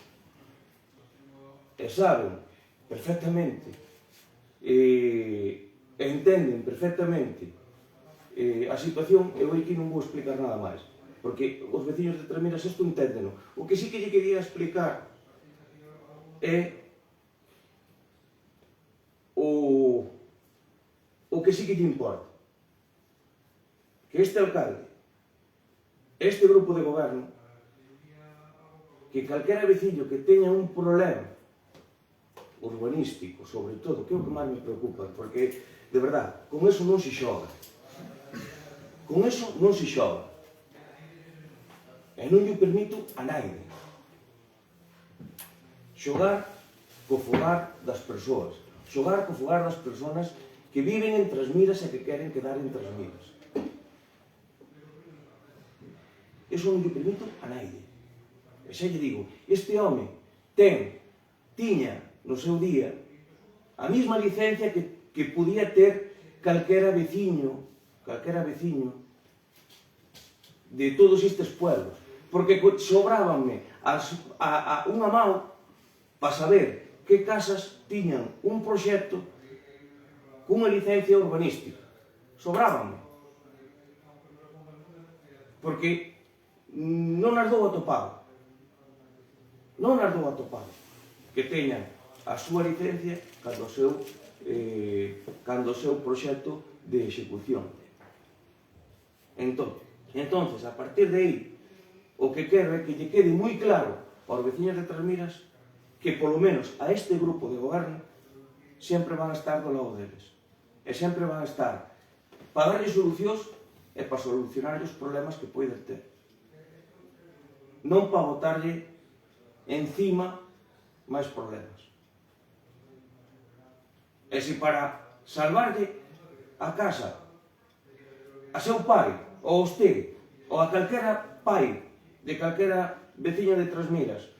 e saben perfectamente e entenden perfectamente a situación, eu aquí non vou explicar nada máis, porque os veciños de Trasmiras isto enténdeno. O que sí que lle quería explicar é o que sí que lle importa, que este alcalde, este grupo de goberno, que calquera veciño que teña un problema urbanístico, sobre todo, que é o que máis me preocupa, porque, de verdad, con eso non se xoga. Con eso non se xoga. E non lle permito a naide xogar co fogar das persoas, xogar co fogar das persoas que viven en Trasmiras e que queren quedar en Trasmiras. Eso non lle permito a naide. E xa lle digo, este home tiña no seu día a mesma licencia que podía ter calquera veciño de todos estes pueblos, porque sobrábanme unha mão para saber que casas tiñan un proxecto cunha licencia urbanística. Sobrábanme. Porque non as dou atopado. Non as dou atopado. Que teñan a súa licencia cando o seu proxecto de execución. Entonces, a partir de aí, o que quero é que lle quede moi claro aos veciños de Trasmiras que, polo menos, a este grupo de goberno sempre van a estar do lado deles. E sempre van a estar para darlle solucións e para solucionar os problemas que poden ter. Non para botarlle encima máis problemas. E se para salvarlle a casa a seu pai, ou a usted, ou a calquera pai de calquera veciño de Trasmiras,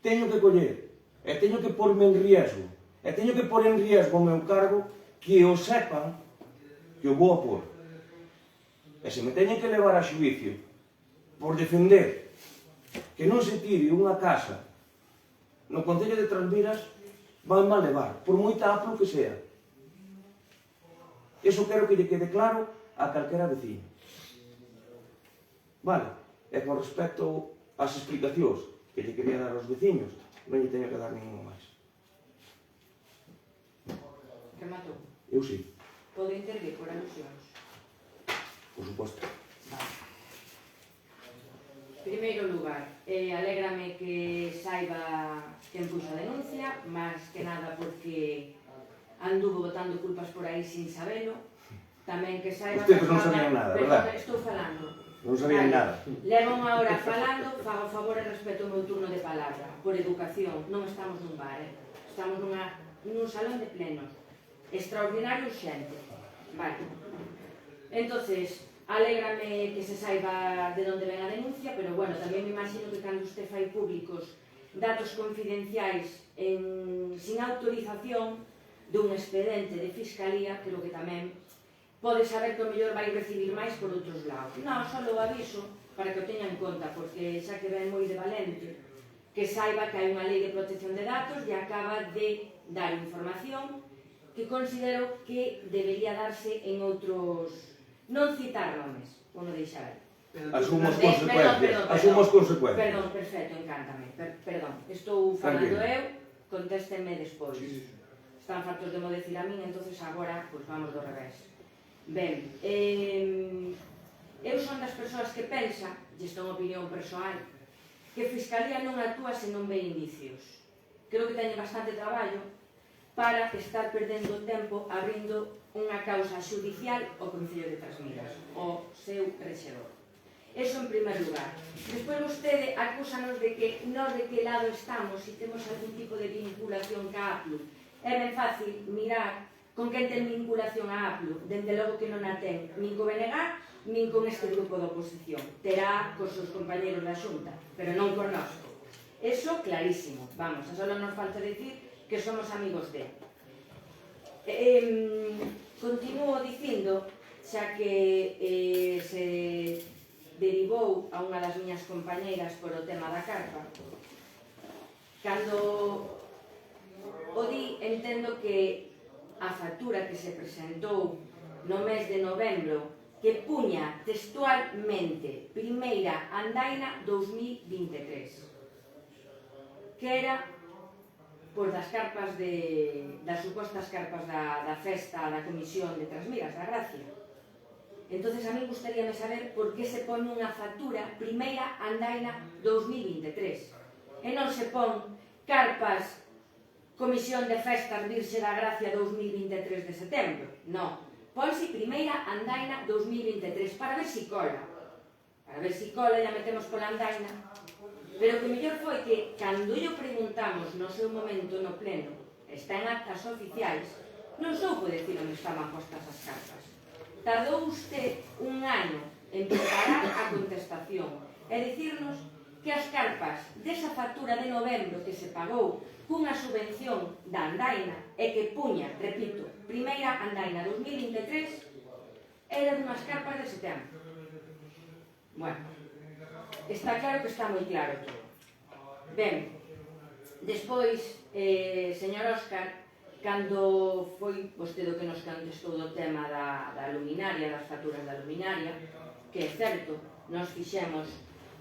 teño que coller e teño que porme en riesgo e teño que pôr en riesgo o meu cargo, que o sepan que o vou a pôr. E se me teñen que levar a xuicio por defender que non se tire unha casa no Concello de Trasmiras, van mal levar, por moita aplo que sea. Eso quero que lle quede claro a calquera veciño. Vale? E con respecto ás explicacións que lle quería dar aos veciños, non lle teño que dar ningún máis. Rematou. Eu sí, Podo intervir por alusións? por suposto. Vale. Primeiro lugar, alégrame que saiba quen puxo a denuncia, máis que nada porque anduvo botando culpas por aí sin sabelo. Tamén que saiba... Ustedes non sabían nada, verdad? Estou falando. Non sabían nada. Levo unha hora falando, fago favor e respeto o meu turno de palabra. Por educación, non estamos nun bar, estamos nun salón de plenos. Extraordinario urxente. Vale. Entonces, alégrame que se saiba de onde ven a denuncia, pero bueno, tamén me imagino que cando usted fai públicos datos confidenciais sin autorización dun expedente de fiscalía, creo que tamén pode saber que o mellor vai recibir máis por outros lados. Non, só o aviso para que o teña en conta, porque xa que ven moi de valente, que saiba que hai unha lei de protección de datos e acaba de dar información que considero que debería darse en outros... Non citar nomes, ou non deixar aí. Asumo as consecuencias. Asumo as consecuencias. Perdón, perfecto, encántame. Perdón, estou falando eu, contéstenme despois. Están fartos de mo decir a min, entonces agora, pois vamos do revés. Ben, eu son das persoas que pensa, e isto é unha opinión persoal, que a Fiscalía non actúa se non ve indicios. Creo que teñen bastante traballo para estar perdendo o tempo abrindo unha causa xudicial ao Concello de Trasmiras, o seu rexedor. Eso en primer lugar. Despois vostede acúsanos de que nós de que lado estamos, se temos algún tipo de vinculación ca APLU. É ben fácil mirar con quen ten vinculación a APLU. Dende logo que non a ten nin co BNG, nin con este grupo de oposición. Terá cos seus compañeros da Xunta, pero non connosco. Eso clarísimo. Vamos, a só nos falta decir que somos amigos de. Continuo dicindo, xa que se derivou a unha das miñas compañeiras por o tema da carpa, cando o di, entendo que a factura que se presentou no mes de novembro, que puña textualmente primeira andaina 2023, que era pois das carpas das supostas carpas da festa da Comisión de Trasmiras, da Gracia. Entonces a mí gustaríame saber por que se pon unha factura primeira andaina 2023 e non se pon carpas Comisión de Festas Virxe da Gracia 2023 de setembro. Non, ponse primeira andaina 2023 para ver si cola. Para ver si cola, ya metemos pola andaina. Pero o que mellor foi que, cando yo preguntamos no seu momento no pleno, está en actas oficiais, non soupo decir onde estaban postas as cartas. Tardou usted un ano en preparar a contestación e dicirnos que as carpas desa factura de novembro que se pagou cunha subvención da andaina e que puña, repito, primeira andaina 2023, eran unhas carpas de setembro. Bueno, está claro que está moi claro todo. Ben, despois, señor Óscar, cando foi vostede o que nos contestou do tema da luminaria, das facturas da luminaria, que é certo, nos fixemos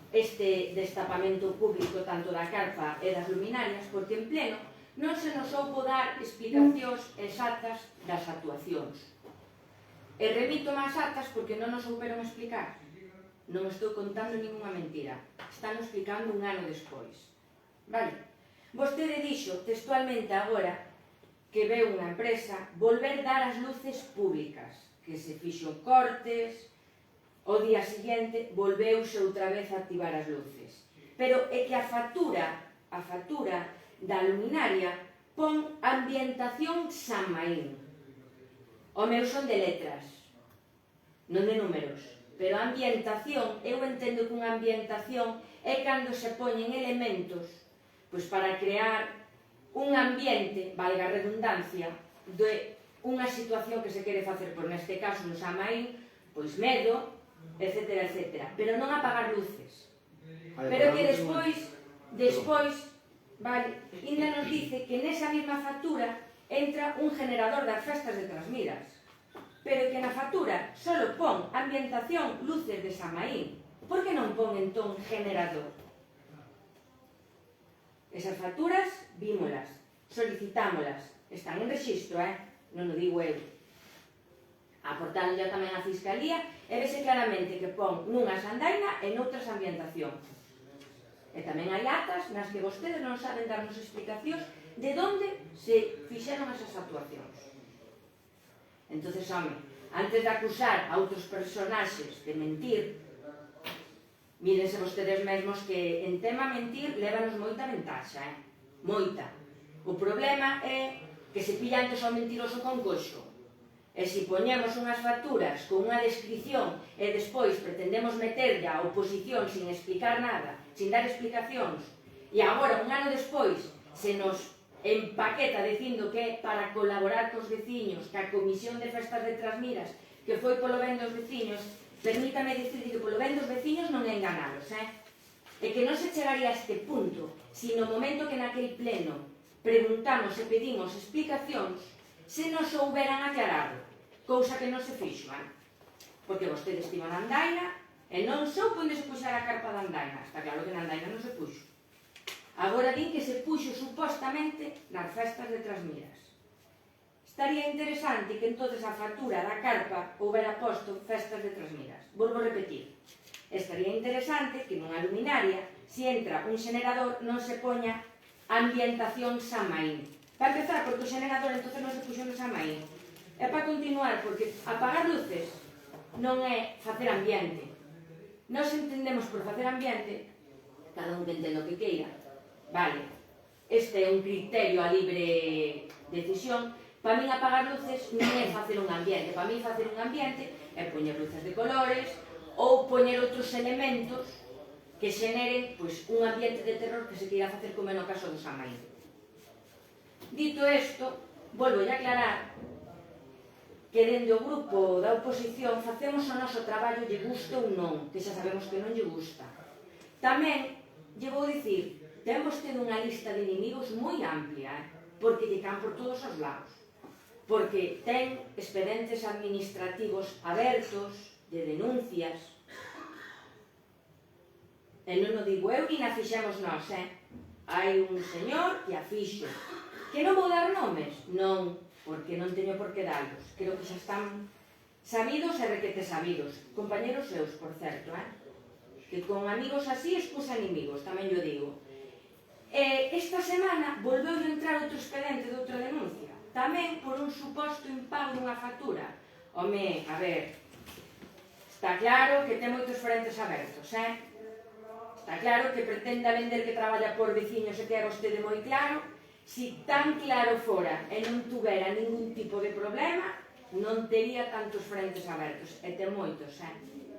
este destapamento público tanto da carpa e das luminarias, porque en pleno non se nos soubo dar explicacións exactas das actuacións. E remito máis actas porque non nos souberon explicar. Non estou contando ninguna mentira. Están explicando un ano despois. Vale? Vostede dixo textualmente agora que veu unha empresa volver dar as luces públicas, que se fixo cortes, o día seguinte volveuse outra vez a activar as luces. Pero é que a factura da luminaria pon ambientación San Maín. O meu son de letras, non de números. Pero a ambientación, eu entendo que unha ambientación é cando se poñen elementos pois para crear un ambiente, valga a redundancia, de unha situación que se quere facer, por neste caso no San Maín, pois medo, etcétera, etcétera. Pero non apagar luces. Pero que despois, vale, ainda nos dice que nesa mesma factura entra un generador das festas de Trasmiras. Pero que na factura solo pon ambientación luces de San Maín. Por que non pon entón generador? Esas facturas, vímolas, solicitámolas, están en rexistro, non o digo eu. Aportando ya tamén a Fiscalía, e vese claramente que pon nunhas andaina e noutras ambientación. E tamén hai atas nas que vostedes non saben darnos explicacións de onde se fixeron esas actuacións. Entonces, home, antes de acusar a outros personaxes de mentir, mírense vostedes mesmos que en tema mentir lévanos moita ventaxa, moita. O problema é que se pilla antes ao mentiroso con coxo. E se poñemos unhas facturas con unha descripción e despois pretendemos meterlle a oposición sin explicar nada, sin dar explicacións, e agora, un ano despois, se nos empaqueta dicindo que é para colaborar cos veciños, que a Comisión de Festas de Trasmiras, que foi polo ben dos veciños, permítame dicir que polo ben dos veciños non é enganalos, e que non se chegaría a este punto, si no momento que naquel pleno preguntamos e pedimos explicacións, se nos souberan aclarado, cousa que non se fixo, porque vostedes estivan na andaina e non soupo onde se puxara a carpa da andaina. Está claro que na andaina non se puxo. Agora din que se puxo supostamente nas festas de Trasmiras. Estaría interesante que entonces a factura da carpa houbera posto festas de Trasmiras. Volvo a repetir. Estaría interesante que nunha luminaria, se entra un xenerador, non se poña ambientación San Maín. Para empezar, porque o xenerador entonces non se puxo no San Maín. E para continuar, porque apagar luces non é facer ambiente. Nos entendemos por facer ambiente, cada un que entenda o que queira. Vale, este é un criterio a libre decisión. Para min apagar luces non é facer un ambiente. Para min facer un ambiente é poñer luces de colores ou poñer outros elementos que xeneren pois, un ambiente de terror que se queira facer como no caso do San Maín. Dito isto, volvo a aclarar que dende o grupo da oposición facemos o noso traballo, lle guste ou non, que xa sabemos que non lle gusta. Tamén lle vou dicir, ten vostede unha lista de inimigos moi amplia, porque lle can por todos os lados. Porque ten expedientes administrativos abertos, de denuncias. E non o digo eu, ni na fixemos nós, Hai un señor que a fixo. Que non vou dar nomes? Non, porque non teño por que darlos. Creo que xa están sabidos e requete sabidos. Compañeros seus, por certo, que con amigos así excusa inimigos, tamén yo digo. Esta semana volveu a entrar outro expediente de outra denuncia, tamén por un suposto impago dunha factura. Home, a ver, está claro que ten moitos frentes abertos, Está claro que pretenda vender que traballa por veciños e que é vostede moi claro. Si tan claro fora e non tuvera ningún tipo de problema, non tería tantos frentes abertos. E ten moitos,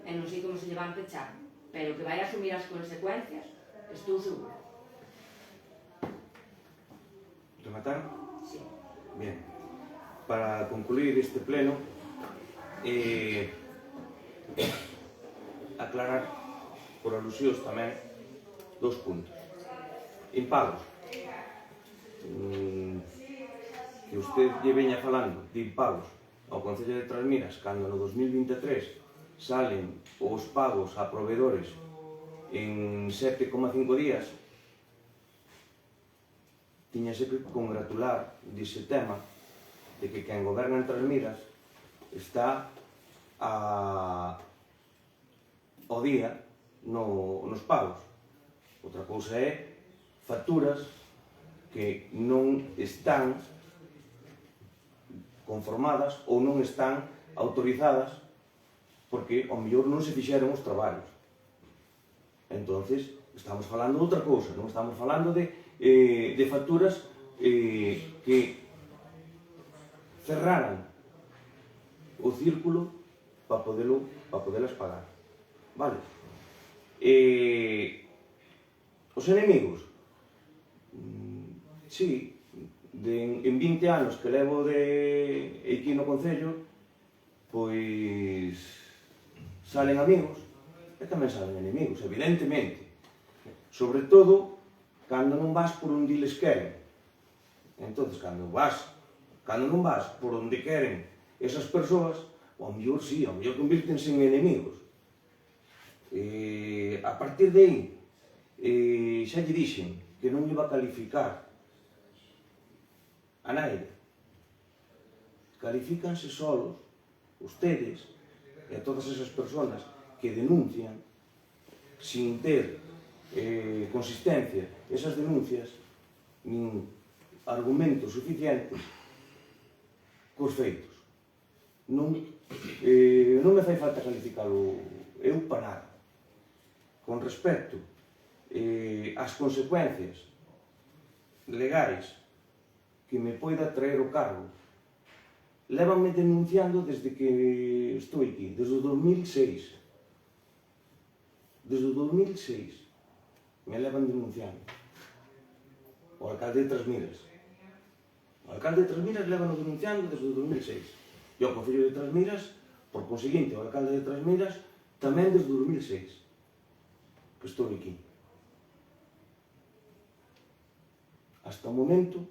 E non sei como se lle van pechar, pero que vai asumir as consecuencias, estou segura. ¿Rematar? Sí. Bien. Para concluir este pleno, aclarar por alusións tamén, 2 puntos. Impagos. Que usted lle veña falando de impagos ao Concello de Trasmiras cando no 2023 salen os pagos a proveedores en 7,5 días, tiñase que congratular dese tema de que quen goberna en Trasmiras está ao día nos pagos. Outra cousa é facturas que non están conformadas ou non están autorizadas porque ao mellor non se fixeron os traballos. Entonces, estamos falando de outra cousa, non estamos falando de facturas que cerraran o círculo para podelas pagar. Vale? Os enemigos? Sí, en 20 anos que levo aquí no Concello, pois salen amigos e tamén salen enemigos, evidentemente. Sobre todo, cando non vas por onde les queren. Entón, cando non vas por onde queren esas persoas, ao mellor sí, ao mellor convírtense en enemigos. A partir de aí, xa lle dixen que non iba a calificar a naide. Califícanse solos, ustedes, e a todas esas persoas que denuncian sin ter consistencia esas denuncias, nin argumentos suficientes cos feitos. Non me fai falta calificalo eu para nada. Con respecto ás consecuencias legais que me poida traer o cargo, lévanme denunciando desde que estou aquí, desde o 2006. Desde o 2006 me levan denunciando. O alcalde de Trasmiras. O alcalde de Trasmiras lévano denunciando desde o 2006. E o Concello de Trasmiras, por conseguinte, o alcalde de Trasmiras tamén desde o 2006 que estou aquí. Hasta o momento,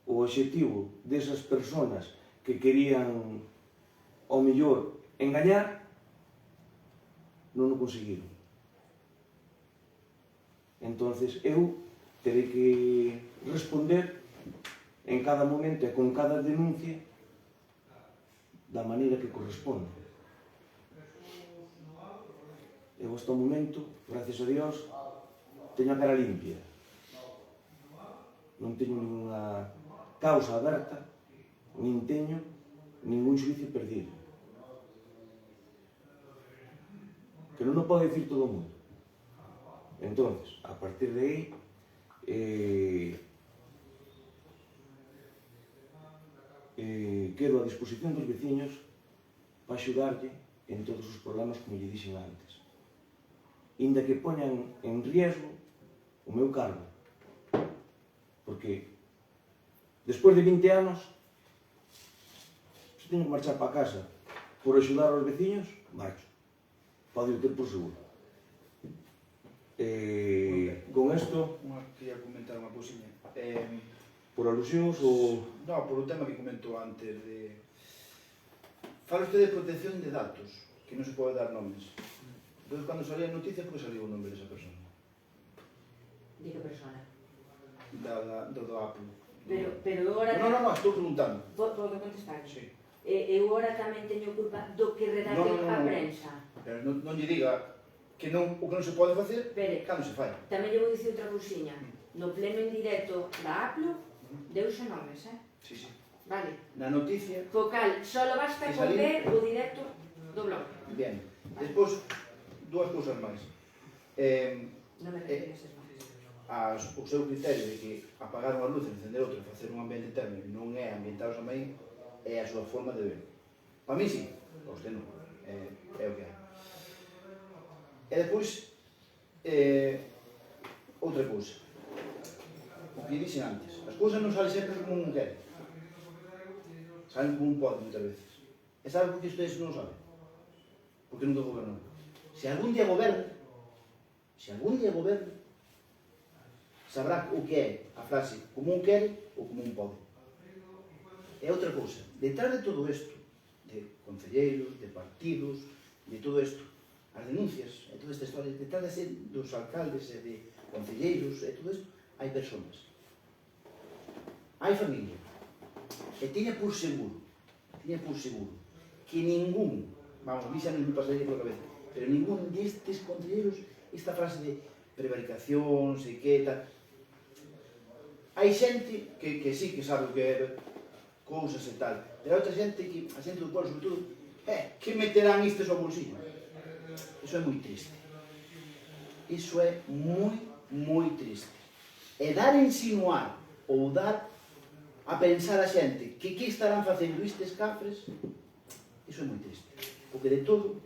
o obxectivo desas persoas que querían ao mellor engañar non o conseguiron. Entonces eu terei que responder en cada momento e con cada denuncia da maneira que corresponde. Eu hasta o momento, gracias a Dios, teño a cara limpia. Non teño ninguna causa aberta, nin teño ningún xuicio perdido. Que non o pode dicir todo o mundo. Entonces, a partir de aí, quedo a disposición dos veciños para axudarlle en todos os problemas como lle dixen antes. Inda que poñan en riesgo o meu cargo. Porque despois de 20 anos, se teño que marchar para casa por axudar aos veciños, marcho. Pode ter por seguro. Con isto, quería comentar unha cousiña. por alusións ou... No, por o tema que comentou antes de... Fala usted de protección de datos, que non se pode dar nomes. Entón, cando salía a noticia, por que saliu o nome desa persona? De que persona? Do Apple. Pero eu agora... No, estou preguntando. Por que contestar? Sí. Eu agora tamén teño culpa do que redacte a prensa. Pero non lle diga que non, o que non se pode facer, cando se fai. Tamén lle vou dicir outra cousiña. No pleno en directo da Aplo, deuse nomes, Sí. Vale. Na noticia... Focal, solo basta con ver o directo do blog. Bien. Despois, dúas cousas máis. Non me refiro a esas nomes. O seu criterio de que apagar unha luz, encender outra e facer un ambiente térmico non é ambientar os amén, é a súa forma de ver. Para mí sí, para usted non. É o que é. E depois, outra cousa. O que dixen antes. As cousas non salen sempre como un quere. Salen como un pode, moitas veces. E sabe por que ustedes non o saben? Porque nunca gobernou. Se algún día goberne, sabrá o que é a frase como un quere ou como un pode. É outra cousa. Detrás de todo isto, de concelleiros, de partidos, de todo isto, as denuncias, e toda esta historia, detrás dos alcaldes e de concelleiros, e todo isto, hai personas. Hai familia. E tiña por seguro, que ningún, vamos, a mí xa non me pasaría por cabeza, pero ningún destes concelleiros, esta frase de prevaricación, sei que, tal. Hai xente que sí que sabe o que é cousas e tal, pero hai outra xente que, a xente do pueblo, sobre todo, que meterán istes ao bolsillo. Iso é moi triste. Iso é moi triste. E dar a insinuar ou dar a pensar a xente que estarán facendo estes cafres, iso é moi triste. Porque de todo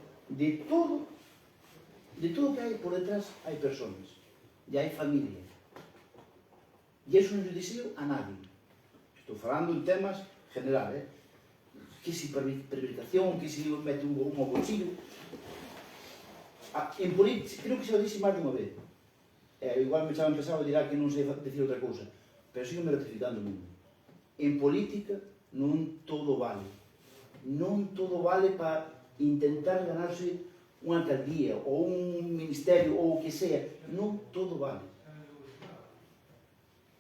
que hai por detrás hai personas, e hai familia. E iso non lle deseo a nadie. Estou falando en temas general, que si prevaricación, que si mete un bolsillo. En política, creo que se o dixi máis dunha vez. Igual me chaban pesado e dirá que non sei decir outra cousa, pero sigo me ratificando o mundo. En política non todo vale. Non todo vale para intentar ganarse unha alcaldía ou un ministerio ou o que sea. Non todo vale.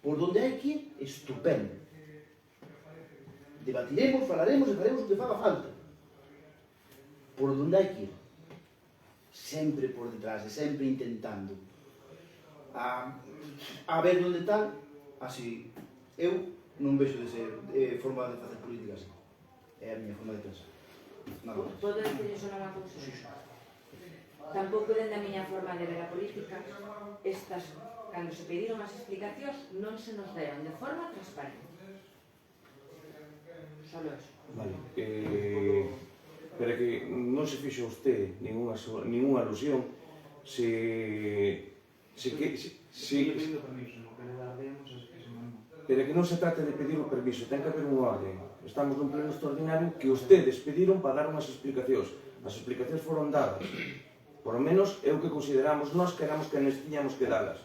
Por donde hai que ir, estupendo. Debatiremos, falaremos e faremos o que faga falta. Por donde hai que ir. Sempre por detrás, sempre intentando. A ver onde tal, así. Eu non vexo de ser forma de facer política así. É a miña forma de pensar. Podo dicir iso nunha cousa? Tampouco dende a miña forma de ver a política, estas, cando se pediron as explicacións, non se nos deron de forma transparente. Solo eso. Vale. Pero que non se fixo usted ninguna alusión pedindo permiso, no que le daremos es que se non. pero que non se trata de pedir o permiso, ten que haber un orden. Estamos nun pleno extraordinario que ustedes pediron para dar unhas explicacións. As explicacións foron dadas. Por lo menos é o que consideramos nós que éramos que nos tiñamos que dalas.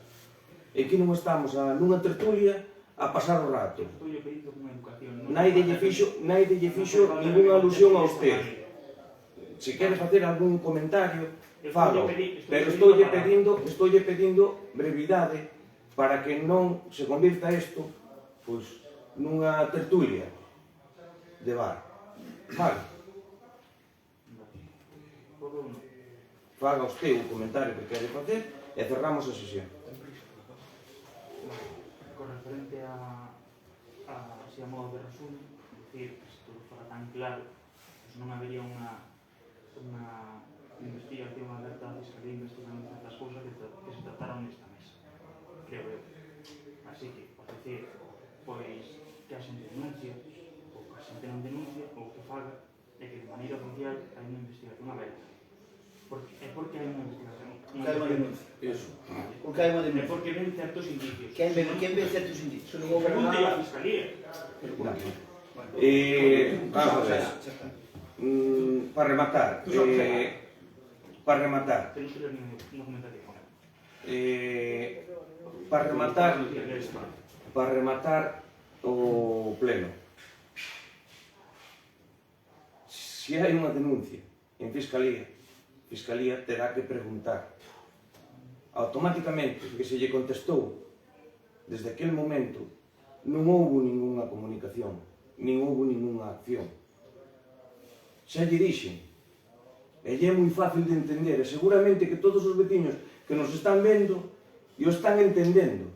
E que non estamos nunha tertulia a pasar o rato. Estou lle pedindo con educación. Naide lle fixo ninguna alusión a usted. Se quere facer algún comentario, falo, pero estoulle pedindo brevidade para que non se convirta isto nunha tertulia de bar. Vale. Faga usted o comentario que quere facer e cerramos a sesión. Con referente a modo de resumen, decir, que se todo fora tan claro, non habería unha investigación aberta a Fiscalía investigando certas cousas que se trataron nesta mesa, creo eu. Así que, por decir, pois, que a xente denuncia, ou que a xente non denuncia, ou que faga, e que de maneira oficial hai unha investigación aberta. É porque hai unha investigación. Porque hai unha denuncia. Iso. Porque hai unha É denuncia. porque ven certos indicios. Quen ve certos indicios? Pregunte a Fiscalía. Vamos a ver. Para rematar, Temos que ler unha comentario. para rematar o pleno. Se hai unha denuncia en Fiscalía terá que preguntar. Automáticamente que se lle contestou desde aquel momento non houbo ninguna comunicación, nin houbo ninguna acción. Xa lle dixen, e é moi fácil de entender, e seguramente que todos os veciños que nos están vendo e o están entendendo.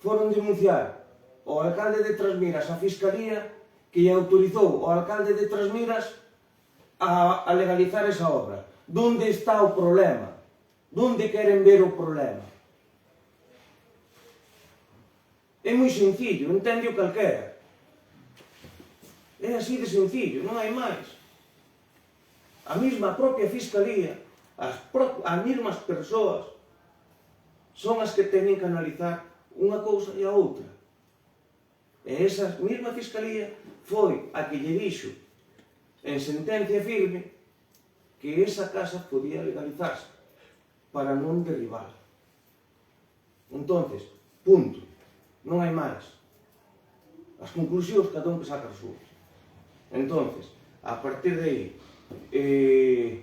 Foron denunciar ao alcalde de Trasmiras a Fiscalía que lle autorizou ao alcalde de Trasmiras a legalizar esa obra. Donde está o problema? Donde queren ver o problema? É moi sencillo, entende o calquera. É así de sencillo, non hai máis. A mesma propia Fiscalía, as mesmas persoas, son as que teñen que analizar unha cousa e a outra. E esa mesma Fiscalía foi a que lle dixo en sentencia firme que esa casa podía legalizarse para non derribar. Entonces, punto. Non hai máis. As conclusións cada un que saca as súas. Entonces, a partir de aí,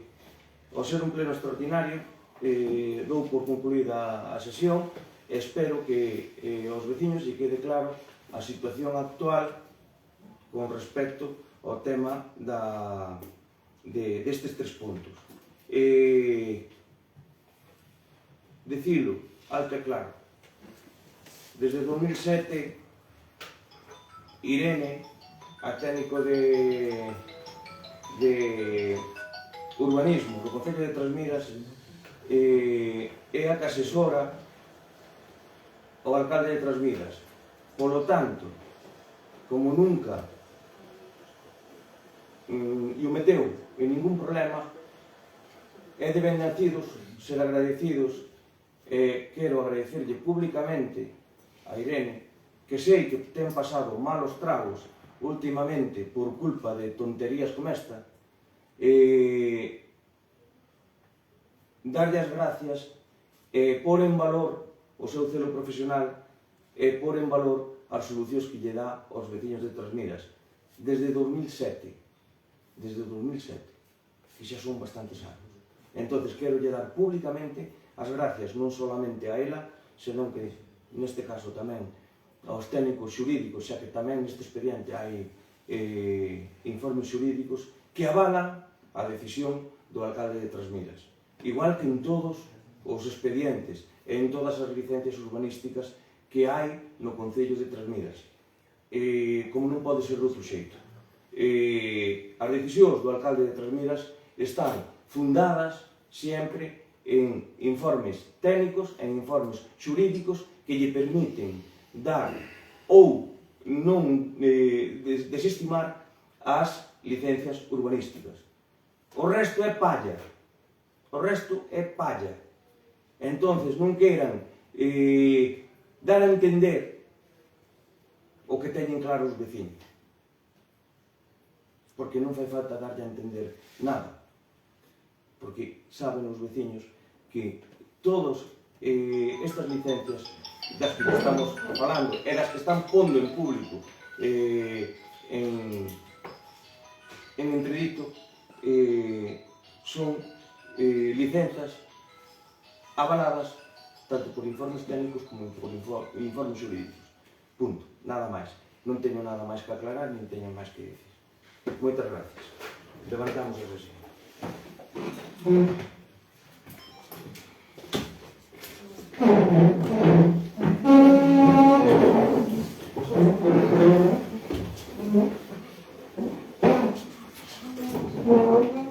ao ser un pleno extraordinario, dou por concluída a sesión e espero que aos veciños lle quede claro a situación actual con respecto ao tema destes 3 puntos. Dicilo alto e claro. Desde 2007, Irene, a técnico de urbanismo do Concello de Trasmiras, é a que asesora ao alcalde de Trasmiras. Polo tanto, como nunca e o meteu en ningún problema, é de ben nacidos ser agradecidos. Quero agradecerlle públicamente a Irene, que sei que ten pasado malos tragos últimamente por culpa de tonterías como esta, darlle as gracias e pôr en valor o seu celo profesional e pôr en valor as solucións que lle dá aos veciños de Trasmiras desde 2007, que xa son bastantes anos. Entón, quero lle dar públicamente as gracias non solamente a ela, senón que neste caso tamén aos técnicos xurídicos, xa que tamén neste expediente hai informes xurídicos que avalan a decisión do alcalde de Trasmiras. Igual que en todos os expedientes e en todas as licencias urbanísticas que hai no Concello de Trasmiras. Como non pode ser de outro xeito. As decisións do alcalde de Trasmiras están fundadas sempre en informes técnicos, en informes xurídicos que lle permiten dar ou non desestimar as licencias urbanísticas. O resto é palla. Entonces non queiran dar a entender o que teñen claro os veciños. Porque non fai falta darlle a entender nada. Porque saben os veciños que todas estas licencias das que estamos falando e das que están pondo en público en entredito son licenzas avaladas tanto por informes técnicos como por informes xurídicos. Punto. Nada máis. Non teño nada máis que aclarar, nin teño máis que dicir. Moitas gracias. Levantamos a sesión. Thank you.